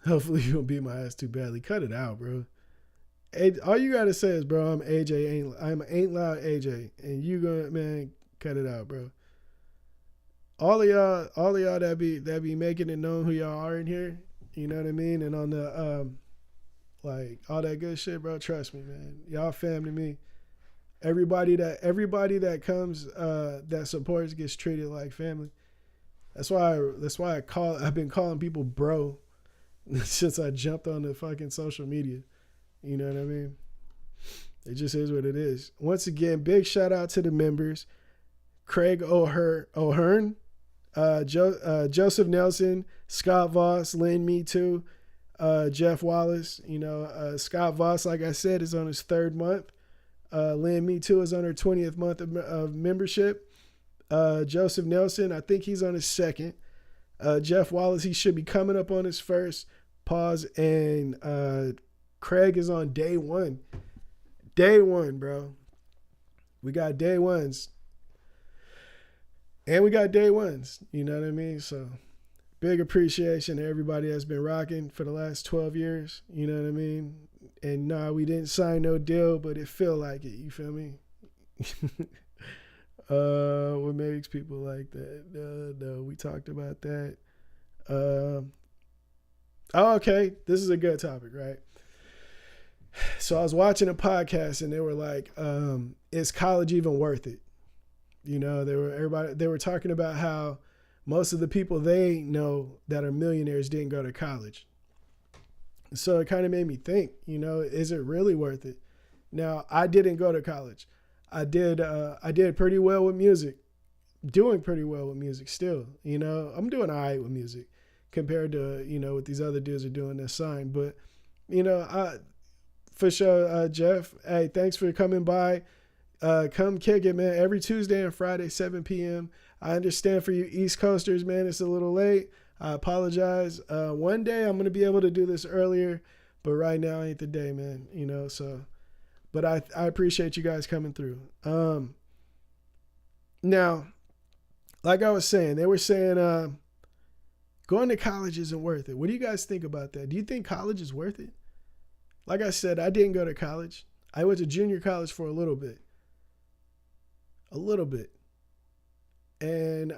Hopefully you don't beat my ass too badly. Cut it out, bro. All you gotta say is, bro, I'm AJ. I'm ain't loud AJ, and you gonna, man, cut it out, bro. All of y'all that be making it known who y'all are in here. You know what I mean? And on the like all that good shit, bro. Trust me, man. Y'all family to me. Everybody that comes that supports gets treated like family. That's why I've been calling people bro since I jumped on the fucking social media. You know what I mean? It just is what it is. Once again, big shout out to the members. Craig O'Hearn, Joseph Nelson, Scott Voss, Lynn Me Too, Jeff Wallace. You know, Scott Voss, like I said, is on his 3rd month. Lynn Me Too is on her 20th month of membership. Joseph Nelson, I think he's on his 2nd. Jeff Wallace, he should be coming up on his 1st. Pause. And Craig is on day 1. Day 1, bro. We got day 1s. And we got day 1s. You know what I mean? So big appreciation to everybody that's been rocking for the last 12 years. You know what I mean? And nah, we didn't sign no deal, but it feel like it. You feel me? What makes people like that? No, we talked about that. Okay. This is a good topic, right? So I was watching a podcast and they were like, is college even worth it? You know, they were talking about how most of the people they know that are millionaires didn't go to college. So it kind of made me think, you know, is it really worth it? Now, I didn't go to college. I did pretty well with music, doing pretty well with music still. You know, I'm doing all right with music compared to, you know, what these other dudes are doing that's signed. But, you know, for sure, Jeff, hey, thanks for coming by. Come kick it, man. Every Tuesday and Friday, 7 p.m. I understand for you East Coasters, man, it's a little late. I apologize. One day I'm going to be able to do this earlier, but right now ain't the day, man. You know, so, but I appreciate you guys coming through. Now, like I was saying, they were saying going to college isn't worth it. What do you guys think about that? Do you think college is worth it? Like I said, I didn't go to college. I went to junior college for a little bit. And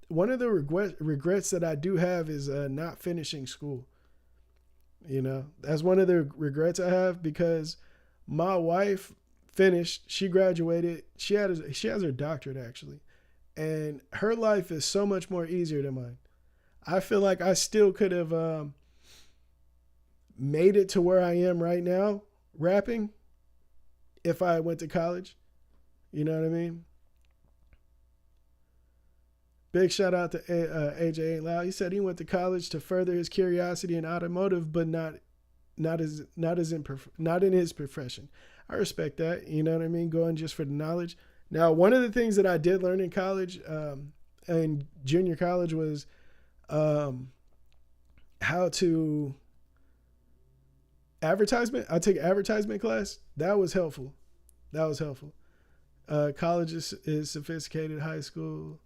one of the regrets that I do have is not finishing school. You know, that's one of the regrets I have because my wife finished, she graduated, she has her doctorate actually. And her life is so much more easier than mine. I feel like I still could have made it to where I am right now, rapping, if I went to college. You know what I mean? Big shout out to AJ Ain't Loud. He said he went to college to further his curiosity in automotive, but not in his profession. I respect that. You know what I mean? Going just for the knowledge. Now, one of the things that I did learn in college, in junior college, was how to advertisement. I took advertisement class. That was helpful. College is sophisticated. High school,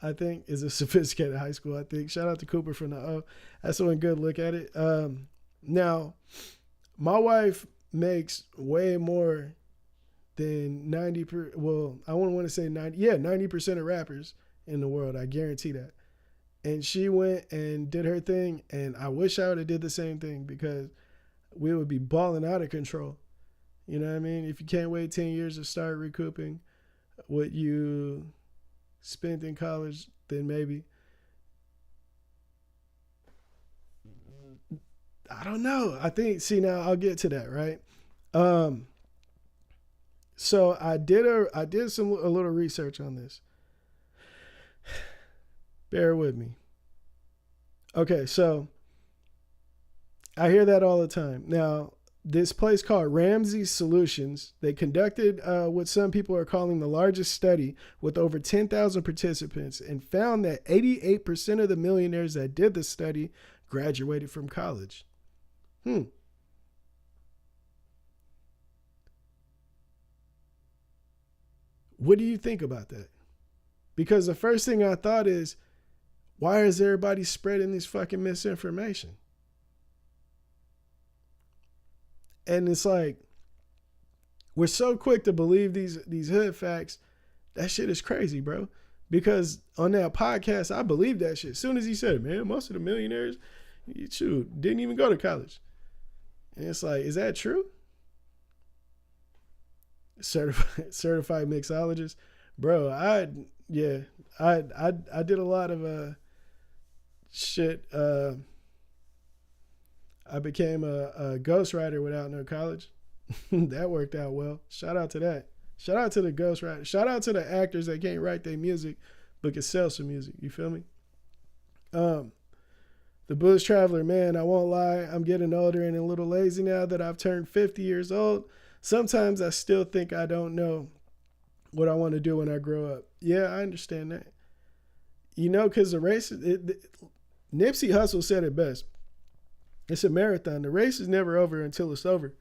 I think, is a sophisticated high school. I think. Shout out to Cooper from the O. That's one good look at it. Now, my wife makes way more than 90%. Well, I wouldn't want to say 90. Yeah, 90% of rappers in the world. I guarantee that. And she went and did her thing, and I wish I would have did the same thing because we would be balling out of control. You know what I mean? If you can't wait 10 years to start recouping what you spent in college, then maybe. I don't know. I think, see, now I'll get to that, right? So I did a little research on this. Bear with me. Okay, so I hear that all the time. Now, this place called Ramsey Solutions, they conducted what some people are calling the largest study with over 10,000 participants and found that 88% of the millionaires that did the study graduated from college. What do you think about that? Because the first thing I thought is, why is everybody spreading this fucking misinformation? And it's like, we're so quick to believe these hood facts. That shit is crazy, bro. Because on that podcast, I believed that shit. As soon as he said it, man, most of the millionaires, didn't even go to college. And it's like, is that true? Certified mixologist. Bro, I did a lot of shit. I became a ghostwriter without no college. That worked out well. Shout out to that. Shout out to the ghostwriter. Shout out to the actors that can't write their music but can sell some music. You feel me? The Blues Traveler, man, I won't lie. I'm getting older and a little lazy now that I've turned 50 years old. Sometimes I still think I don't know what I want to do when I grow up. Yeah, I understand that. You know, because the race, Nipsey Hussle said it best. It's a marathon. The race is never over until it's over.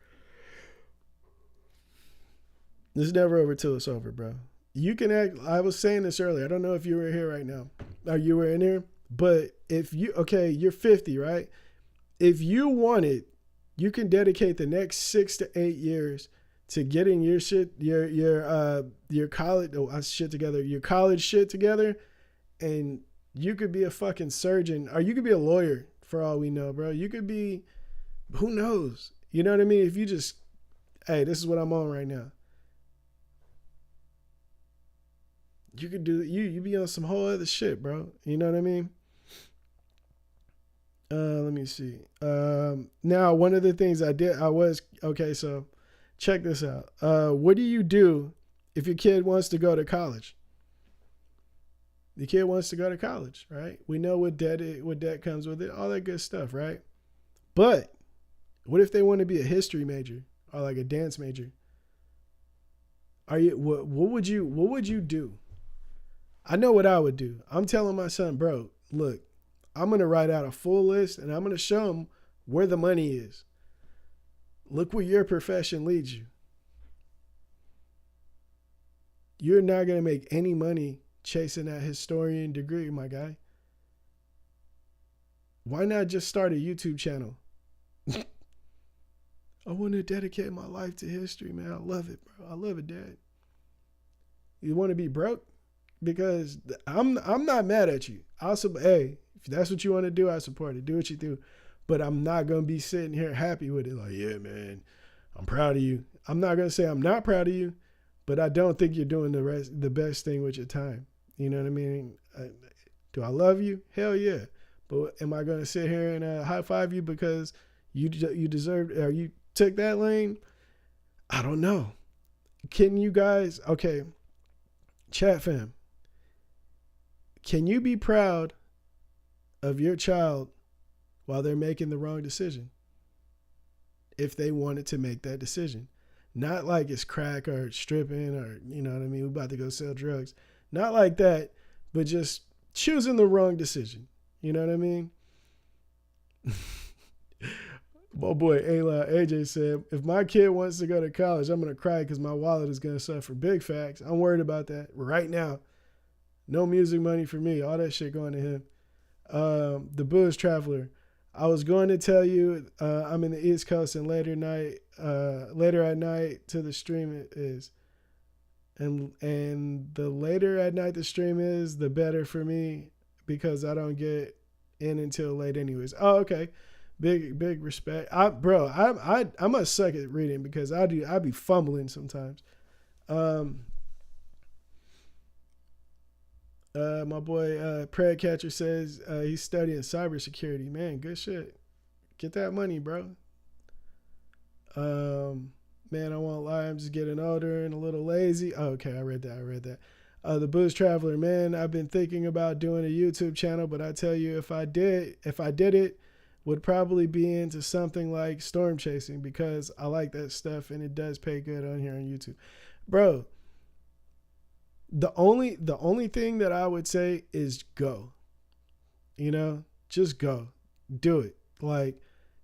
It's never over till it's over, bro. You can act, I was saying this earlier. I don't know if you were here right now or you were in here, but if you, okay, you're 50, right? If you want it, you can dedicate the next 6 to 8 years to getting your shit, your college shit together, your college shit together, and you could be a fucking surgeon or you could be a lawyer for all we know, bro. You could be, who knows? You know what I mean? If you just, hey, this is what I'm on right now. You could do, you be on some whole other shit, bro. You know what I mean? Let me see. Now, one of the things okay, so check this out. What do you do if your kid wants to go to college? The kid wants to go to college, right? We know what debt comes with it, all that good stuff, right? But what if they want to be a history major or like a dance major? What would you do? I know what I would do. I'm telling my son, bro, look, I'm going to write out a full list and I'm going to show him where the money is. Look where your profession leads you. You're not going to make any money chasing that historian degree, my guy. Why not just start a YouTube channel? I want to dedicate my life to history, man. I love it, bro. I love it, Dad. You want to be broke? Because I'm not mad at you. Hey, if that's what you want to do, I support it. Do what you do. But I'm not going to be sitting here happy with it. Like, yeah, man, I'm proud of you. I'm not going to say I'm not proud of you, but I don't think you're doing the best thing with your time. You know what I mean? Do I love you? Hell yeah. But am I going to sit here and high five you because you deserved, or you took that lane? I don't know. Can you guys, okay, chat fam, can you be proud of your child while they're making the wrong decision? If they wanted to make that decision. Not like it's crack or stripping or, you know what I mean, we're about to go sell drugs. Not like that, but just choosing the wrong decision. You know what I mean? My boy AJ said, if my kid wants to go to college, I'm going to cry because my wallet is going to suffer. Big facts. I'm worried about that right now. No music money for me. All that shit going to him. The Blues Traveler. I was going to tell you I'm in the East Coast and later at night to the stream is. And the later at night the stream is, the better for me because I don't get in until late anyways. Oh, okay. Big respect. I must suck at reading because I be fumbling sometimes. My boy Prayer Catcher says he's studying cybersecurity. Man, good shit. Get that money, bro. Man, I won't lie. I'm just getting older and a little lazy. Oh, okay, I read that. The Booze Traveler, man, I've been thinking about doing a YouTube channel, but I tell you, if I did it, would probably be into something like storm chasing because I like that stuff and it does pay good on here on YouTube. Bro, the only thing that I would say is go. You know, just go. Do it. Like,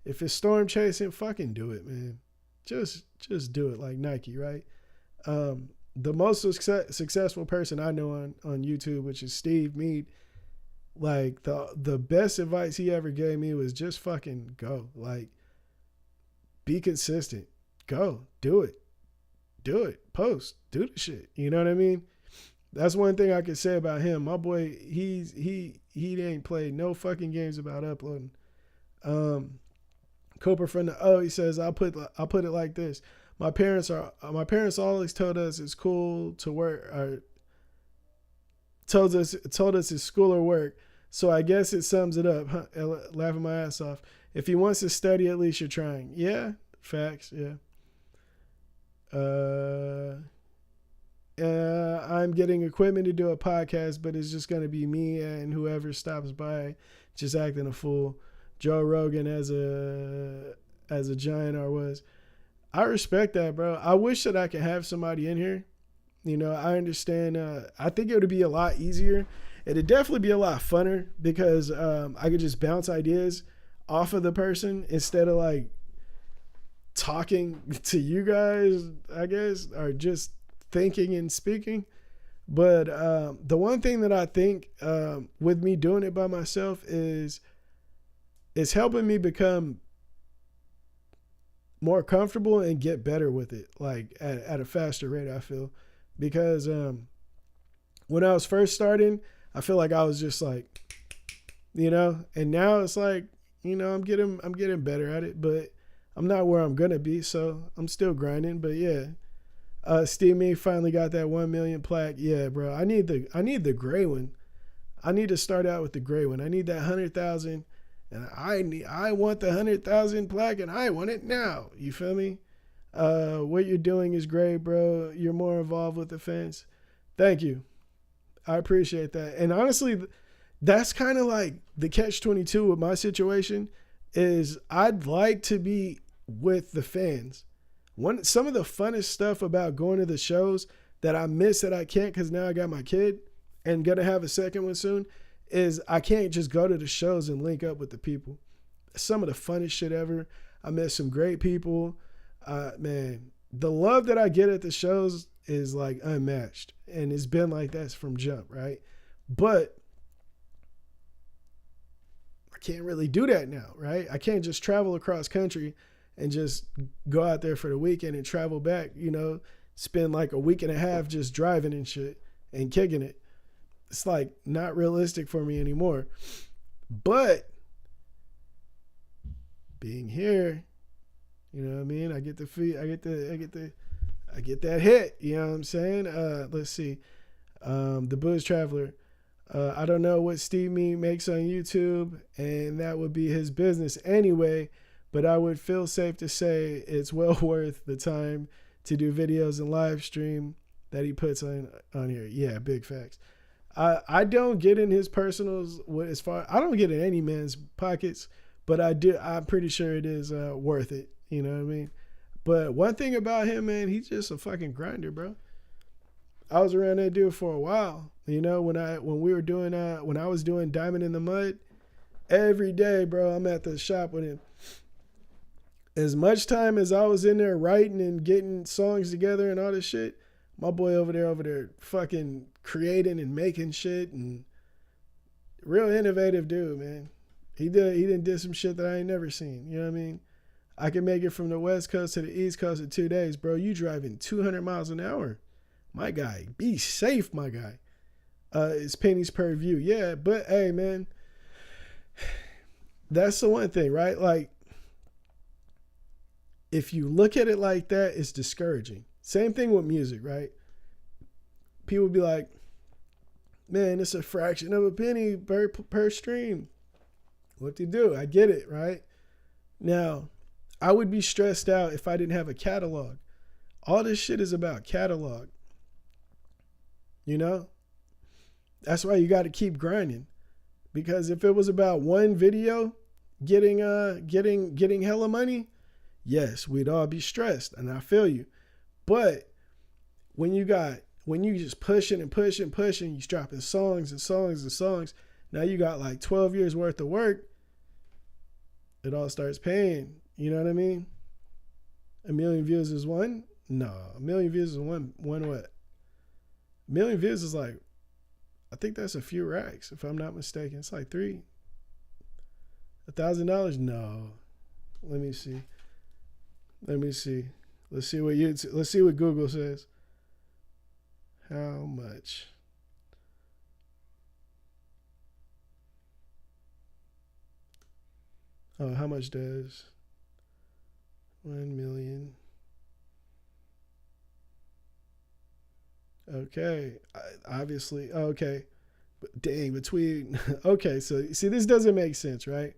if it's storm chasing, fucking do it, man. Just do it, like Nike, right? The most successful person I know on YouTube, which is Steve Mead, like the best advice he ever gave me was just fucking go. Like, be consistent. Go. Do it. Post. Do the shit. You know what I mean? That's one thing I could say about him. My boy, he ain't played no fucking games about uploading. Cooper from the he says, I'll put it like this. My parents always told us it's cool to work, or told us it's school or work. So I guess it sums it up. Huh? Laughing my ass off. If he wants to study, at least you're trying. Yeah, facts. Yeah. I'm getting equipment to do a podcast, but it's just gonna be me and whoever stops by, just acting a fool. Joe Rogan as a giant or was. I respect that, bro. I wish that I could have somebody in here. You know, I understand. I think it would be a lot easier. It'd definitely be a lot funner because I could just bounce ideas off of the person instead of like talking to you guys, I guess, or just thinking and speaking. But the one thing that I think with me doing it by myself is it's helping me become more comfortable and get better with it, like at a faster rate, I feel. Because when I was first starting, I feel like I was just like, you know, and now it's like, you know, I'm getting better at it, but I'm not where I'm gonna be, so I'm still grinding. But yeah, Steve Me finally got that 1 million plaque. Yeah, bro, I need the gray one. I need to start out with the gray one. I need that 100,000, and I want the 100,000 plaque, and I want it now. You feel me? What you're doing is great, bro. You're more involved with the fans. Thank you. I appreciate that. And honestly, that's kind of like the catch-22 with my situation is I'd like to be with the fans. Some of the funnest stuff about going to the shows that I miss that I can't because now I got my kid and gonna have a second one soon is I can't just go to the shows and link up with the people. Some of the funnest shit ever. I met some great people. Man, the love that I get at the shows is like unmatched. And it's been like that from jump, right? But I can't really do that now, right? I can't just travel across country and just go out there for the weekend and travel back, you know, spend like a week and a half just driving and shit and kicking it. It's like not realistic for me anymore. But being here, you know what I mean? I get that hit, you know what I'm saying? Let's see. The Booze Traveler. I don't know what Steve Me makes on YouTube, and that would be his business anyway, but I would feel safe to say it's well worth the time to do videos and live stream that he puts on here. Yeah, big facts. I don't get in his personals I don't get in any man's pockets, but I do. I'm pretty sure it is worth it. You know what I mean? But one thing about him, man, he's just a fucking grinder, bro. I was around that dude for a while. You know, when I was doing Diamond in the Mud, every day, bro, I'm at the shop with him. As much time as I was in there writing and getting songs together and all this shit, my boy over there fucking creating and making shit, and real innovative dude, man. He did some shit that I ain't never seen. You know what I mean? I can make it from the West Coast to the East Coast in 2 days, bro. You driving 200 miles an hour. My guy, be safe, my guy. It's pennies per view. Yeah, but hey, man, that's the one thing, right? Like, if you look at it like that, it's discouraging. Same thing with music, right? People be like, man, it's a fraction of a penny per stream. What to do? I get it, right? Now, I would be stressed out if I didn't have a catalog. All this shit is about catalog. You know? That's why you got to keep grinding. Because if it was about one video getting hella money, yes, we'd all be stressed, and I feel you. But when you just pushing and pushing, you're dropping songs and songs and songs. Now you got like 12 years worth of work. It all starts paying. You know what I mean? 1 million views is one? No, 1 million views is one what? 1 million views is like, I think that's a few racks, if I'm not mistaken. It's like $1,000? No. Let me see. Let's see what Google says. How much? Oh, how much does 1 million? Okay, obviously, okay. But dang, between, okay, so see, this doesn't make sense, right?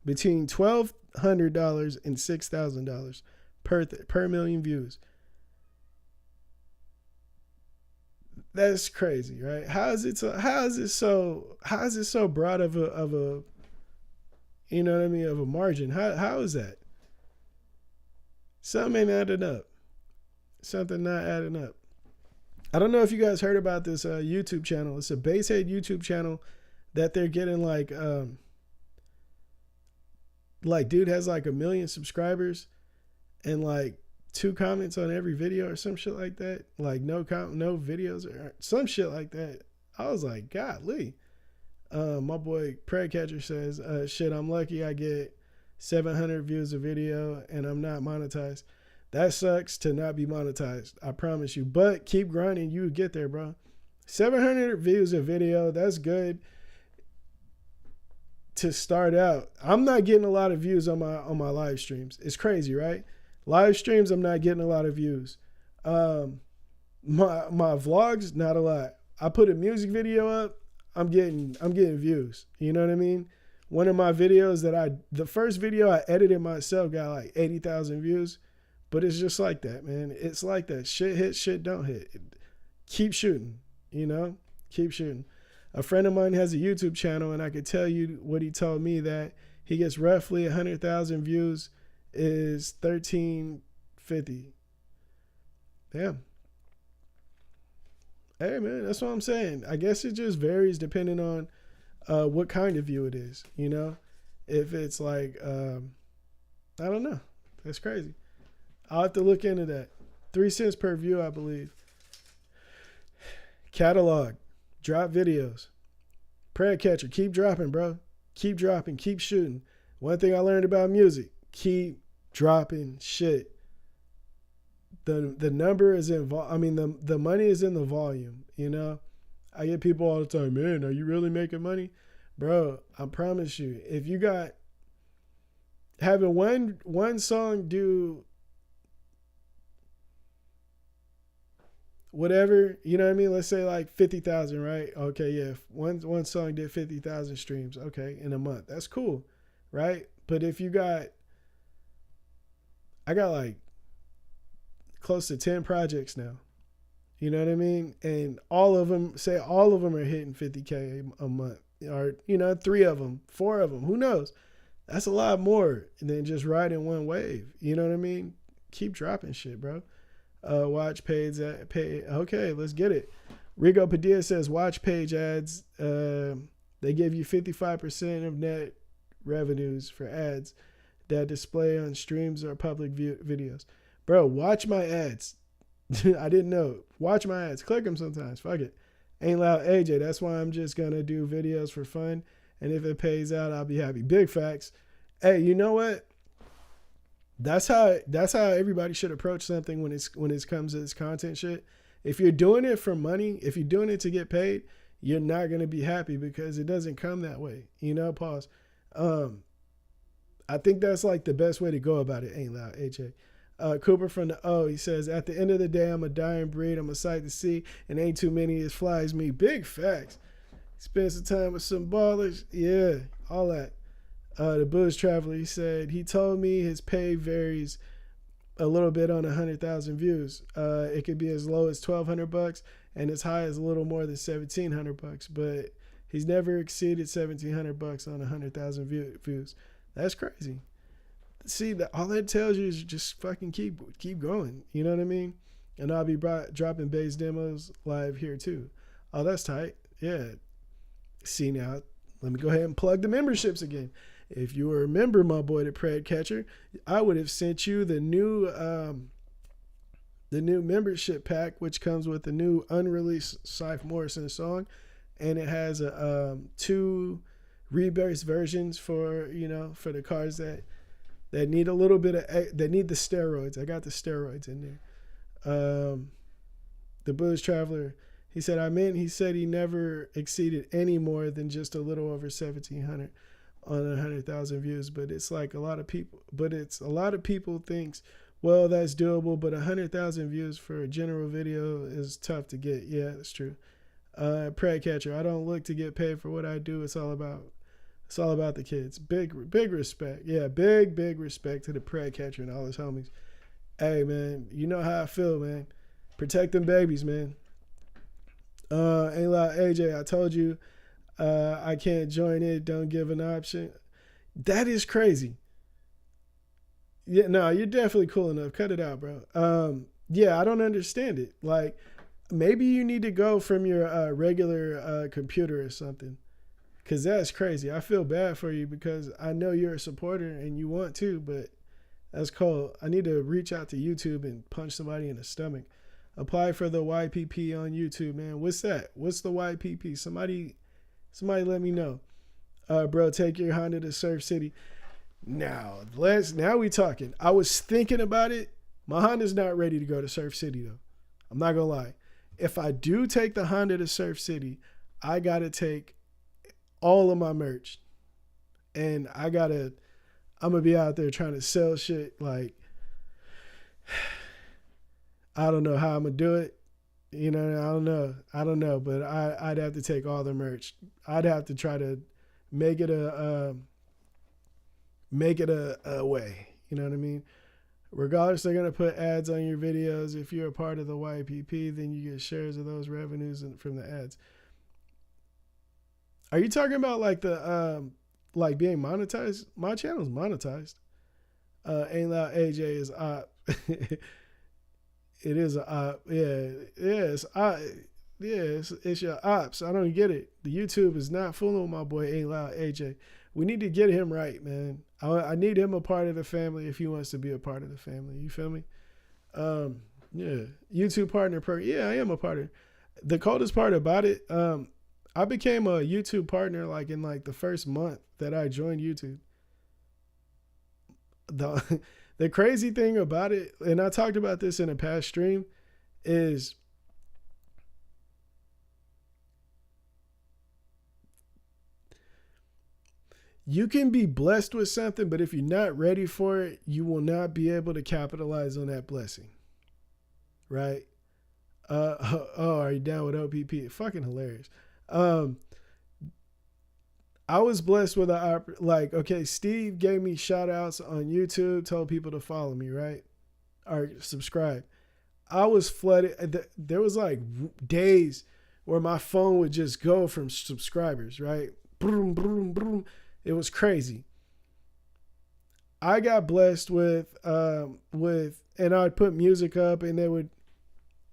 Between $1,200 and $6,000 per million views. That's crazy, right? How is it so broad of a you know what I mean, of a margin? How is that? Something ain't adding up. Something not adding up. I don't know if you guys heard about this YouTube channel. It's a Basehead YouTube channel that they're getting like dude has like 1 million subscribers and like 2 comments on every video or some shit like that. Like no videos or some shit like that. I was like, golly. My boy Prayer Catcher says, shit, I'm lucky I get 700 views a video and I'm not monetized. That sucks to not be monetized. I promise you. But keep grinding. You get there, bro. 700 views a video. That's good to start out. I'm not getting a lot of views on my live streams. It's crazy, right? Live streams, I'm not getting a lot of views. My vlogs, not a lot. I put a music video up. I'm getting views. You know what I mean? One of my videos the first video I edited myself got like 80,000 views. But it's just like that, man. It's like that. Shit hit, shit don't hit. Keep shooting, you know? Keep shooting. A friend of mine has a YouTube channel, and I could tell you what he told me, that he gets roughly 100,000 views is $13.50. Damn. Hey, man, that's what I'm saying. I guess it just varies depending on what kind of view it is, you know? If it's like, I don't know. That's crazy. I'll have to look into that. 3 cents per view, I believe. Catalog. Drop videos. Prayer Catcher. Keep dropping, bro. Keep dropping. Keep shooting. One thing I learned about music. Keep dropping shit. The number is in the money is in the volume, you know? I get people all the time, man, are you really making money? Bro, I promise you, if you got having one song do whatever, you know what I mean? Let's say like 50,000, right? Okay, yeah. One song did 50,000 streams, okay, in a month. That's cool, right? But if I got like close to 10 projects now. You know what I mean? And all of them are hitting 50K a month, or, you know, 3 of them, 4 of them, who knows? That's a lot more than just riding one wave. You know what I mean? Keep dropping shit, bro. Watch page okay, let's get it. Rigo Padilla says watch page ads, they give you 55% of net revenues for ads that display on streams or public videos. Bro, watch my ads. I didn't know. Watch my ads. Click them sometimes. Fuck it. Ain't loud AJ. That's why I'm just going to do videos for fun. And if it pays out, I'll be happy. Big facts. Hey, you know what? That's how everybody should approach something when it comes to this content shit. If you're doing it for money, if you're doing it to get paid, you're not going to be happy because it doesn't come that way. You know, pause. I think that's like the best way to go about it. Ain't loud AJ. Cooper from the O, he says, at the end of the day, I'm a dying breed. I'm a sight to see, and ain't too many as fly as me. Big facts. Spend some time with some ballers. Yeah, all that. The Booze Traveler, he said, he told me his pay varies a little bit on 100,000 views. It could be as low as $1,200 and as high as a little more than $1,700, but he's never exceeded $1,700 on 100,000 views. That's crazy. See, all that tells you is just fucking keep going. You know what I mean? And I'll be dropping bass demos live here too. Oh, that's tight. Yeah. See, now, let me go ahead and plug the memberships again. If you were a member, my boy, the Pred Catcher, I would have sent you the new membership pack, which comes with the new unreleased Syph Morrison song, and it has 2 rebase versions for the cars that need a little bit that need the steroids. I got the steroids in there. The Booze Traveler, he said he never exceeded any more than just a little over 1,700 on 100,000 views, but it's like a lot of people thinks, well, that's doable, but 100,000 views for a general video is tough to get. Yeah, that's true. Pred Catcher, I don't look to get paid for what I do. It's all about the kids. Big respect. Yeah, big respect to the Pred Catcher and all his homies. Hey, man, you know how I feel, man. Protect them babies, man. Ain't like AJ, I told you I can't join it. Don't give an option. That is crazy. Yeah, no, you're definitely cool enough. Cut it out, bro. Yeah, I don't understand it. Like, maybe you need to go from your regular computer or something. Because that's crazy. I feel bad for you because I know you're a supporter and you want to, but that's cold. I need to reach out to YouTube and punch somebody in the stomach. Apply for the YPP on YouTube, man. What's that? What's the YPP? Somebody let me know. Bro, take your Honda to Surf City. Now we talking. I was thinking about it. My Honda's not ready to go to Surf City though. I'm not gonna lie. If I do take the Honda to Surf City, I gotta take all of my merch. And I'm gonna be out there trying to sell shit. Like, I don't know how I'm gonna do it. I don't know, but I'd have to take all the merch. I'd have to try to make it a way. You know what I mean? Regardless, they're gonna put ads on your videos. If you're a part of the YPP, then you get shares of those revenues from the ads. Are you talking about like the like being monetized? My channel's monetized. Ain't loud AJ is op. It is a op. It's your ops. I don't get it. The YouTube is not fooling with my boy Ain't Loud AJ. We need to get him right, man. I need him a part of the family if he wants to be a part of the family. You feel me? Yeah. YouTube partner yeah, I am a partner. The coldest part about it, I became a YouTube partner like in like the first month that I joined YouTube. The crazy thing about it, and I talked about this in a past stream, is you can be blessed with something, but if you're not ready for it, you will not be able to capitalize on that blessing. Right? Are you down with OPP? Fucking hilarious. I was blessed with Steve gave me shout outs on YouTube, told people to follow me, right? Or subscribe. I was flooded. There was like days where my phone would just go from subscribers, right? Boom, boom, boom. It was crazy. I got blessed with, and I'd put music up and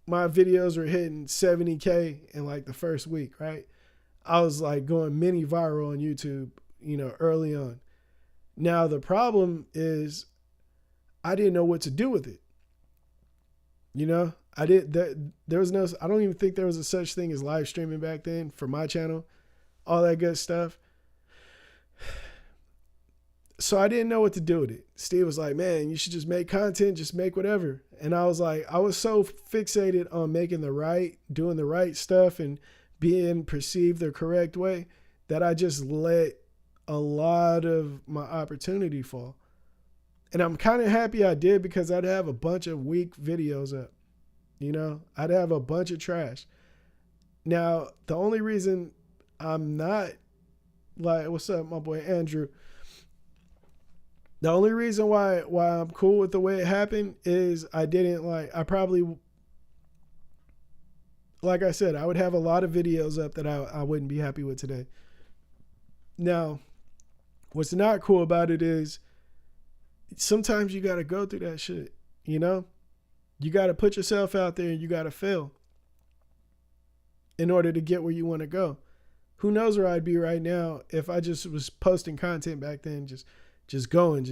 my videos were hitting 70K in like the first week, right? I was like going mini viral on YouTube, early on. Now the problem is I didn't know what to do with it. I don't even think there was a such thing as live streaming back then for my channel, all that good stuff. So I didn't know what to do with it. Steve was like, man, you should just make content, just make whatever. And I was like, I was so fixated on doing the right stuff and being perceived the correct way that I just let a lot of my opportunity fall. And I'm kind of happy I did because I'd have a bunch of weak videos up. I'd have a bunch of trash. Now, the only reason I'm not like, what's up, my boy Andrew? The only reason why I'm cool with the way it happened is I probably, like I said, I would have a lot of videos up that I wouldn't be happy with today. Now, what's not cool about it is sometimes you got to go through that shit, you know? You got to put yourself out there and you got to fail in order to get where you want to go. Who knows where I'd be right now if I just was posting content back then, just going,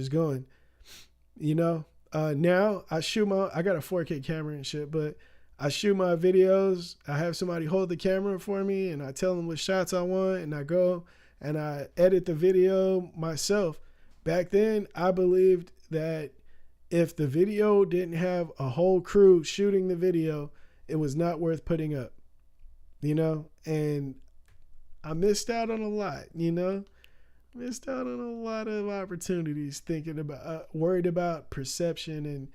you know? Now I got a 4K camera and shit, but I shoot my videos. I have somebody hold the camera for me and I tell them what shots I want and I go and I edit the video myself. Back then, I believed that if the video didn't have a whole crew shooting the video, it was not worth putting up, you know? And I missed out on a lot, you know? Missed out on a lot of opportunities thinking about, worried about perception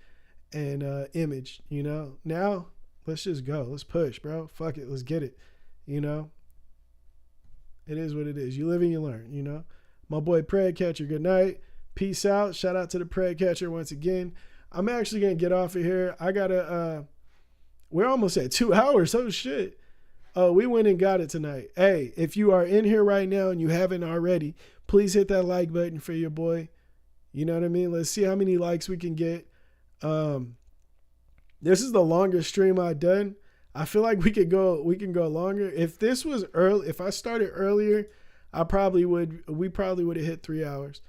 and image, you know? Now, let's just go. Let's push, bro. Fuck it. Let's get it, you know? It is what it is. You live and you learn, you know? My boy Preg Catcher, good night. Peace out. Shout out to the Preg Catcher once again. I'm actually going to get off of here. I got to, we're almost at 2 hours. Oh, shit. Oh, we went and got it tonight. Hey, if you are in here right now and you haven't already, please hit that like button for your boy. You know what I mean? Let's see how many likes we can get. This is the longest stream I've done. I feel like we can go longer. If this was early, if I started earlier, we probably would have hit 3 hours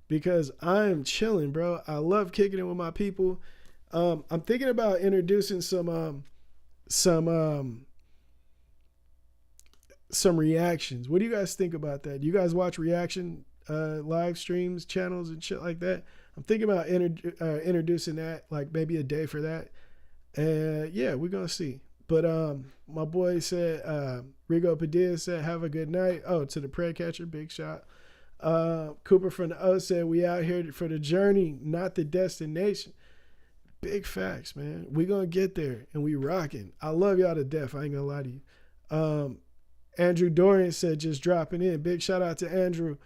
because I am chilling, bro. I love kicking it with my people. I'm thinking about introducing some reactions. What do you guys think about that? Do you guys watch reaction live streams, channels and shit like that? I'm thinking about introducing that, like maybe a day for that. Yeah, we're gonna see. But my boy said, Rigo Padilla said, have a good night. Oh, to the Prey Catcher, big shot. Cooper from the O said, we out here for the journey, not the destination. Big facts, man. We gonna get there and we rocking. I love y'all to death. I ain't gonna lie to you. Andrew Dorian said, just dropping in. Big shout out to Andrew.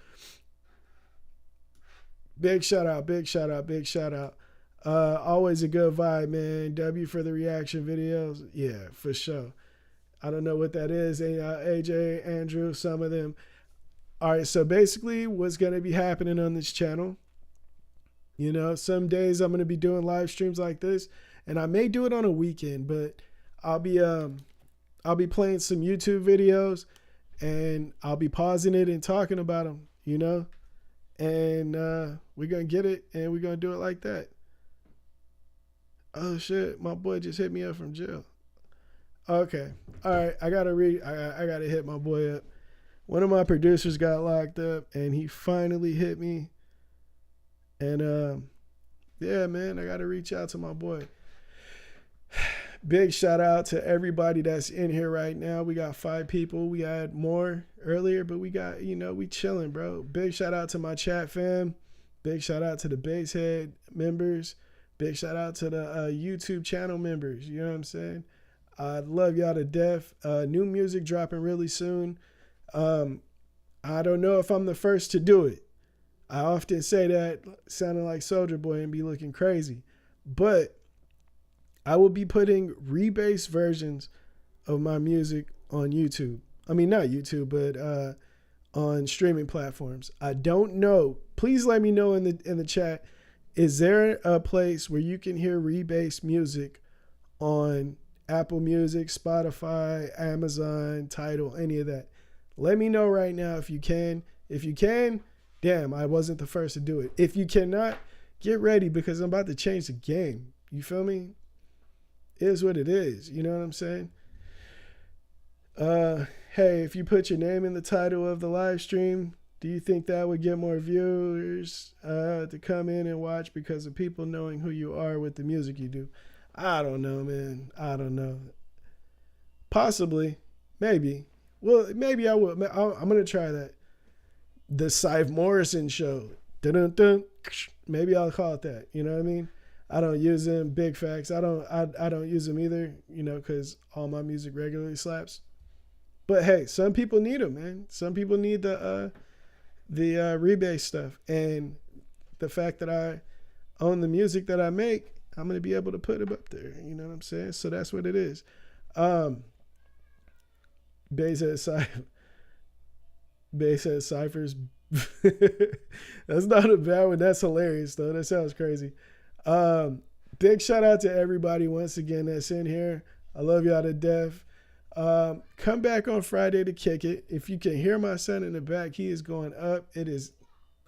Big shout out. Always a good vibe, man. W for the reaction videos. Yeah, for sure. I don't know what that is. AJ, Andrew, some of them. All right, so basically what's going to be happening on this channel, you know, some days I'm going to be doing live streams like this, and I may do it on a weekend, but I'll be playing some YouTube videos, and I'll be pausing it and talking about them, you know, and we're going to get it, and we're going to do it like that. Oh shit, my boy just hit me up from jail. Okay. All right, I got to hit my boy up. One of my producers got locked up and he finally hit me. And yeah, man, I got to reach out to my boy. Big shout out to everybody that's in here right now. We got 5 people. We had more earlier, but we got, you know, we chilling, bro. Big shout out to my chat fam. Big shout out to the Basehead members. Big shout out to the YouTube channel members. You know what I'm saying? I love y'all to death. New music dropping really soon. I don't know if I'm the first to do it. I often say that sounding like Soulja Boy and be looking crazy. But I will be putting rebased versions of my music on YouTube. I mean, not YouTube, but on streaming platforms. I don't know. Please let me know in the chat. Is there a place where you can hear rebased music on Apple Music, Spotify, Amazon, Tidal, any of that? Let me know right now if you can. If you can, damn, I wasn't the first to do it. If you cannot, get ready because I'm about to change the game. You feel me? It is what it is. You know what I'm saying? Hey, if you put your name in the title of the live stream, do you think that would get more viewers to come in and watch because of people knowing who you are with the music you do? I don't know, man. I don't know. Possibly. Maybe. Well, maybe I will. I'm going to try that. The Sive Morrison Show. Dun-dun-dun. Maybe I'll call it that. You know what I mean? I don't use them. Big facts. I don't use them either, you know, because all my music regularly slaps. But hey, some people need them, man. Some people need the rebase stuff. And the fact that I own the music that I make, I'm going to be able to put it up there. You know what I'm saying? So that's what it is. Basehead Cyphers. That's not a bad one. That's hilarious, though. That sounds crazy. Big shout out to everybody once again that's in here. I love y'all to death. Come back on Friday to kick it. If you can hear my son in the back, he is going up. It is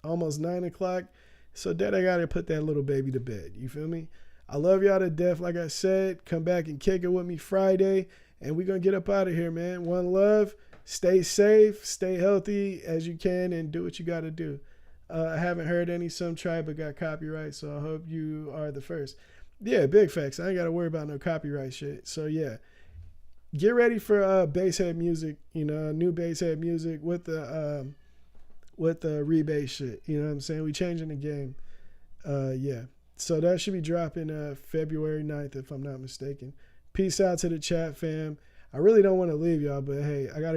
almost 9 o'clock. So Dad, I got to put that little baby to bed. You feel me? I love y'all to death. Like I said, come back and kick it with me Friday. And we're going to get up out of here, man. One love. Stay safe. Stay healthy as you can and do what you got to do. I haven't heard any Some Tribe but got copyright, so I hope you are the first. Yeah, big facts. I ain't got to worry about no copyright shit. So, yeah. Get ready for basshead music, new basshead music with the rebase shit. You know what I'm saying? We changing the game. Yeah. So that should be dropping February 9th, if I'm not mistaken. Peace out to the chat, fam. I really don't want to leave y'all, but hey, I got to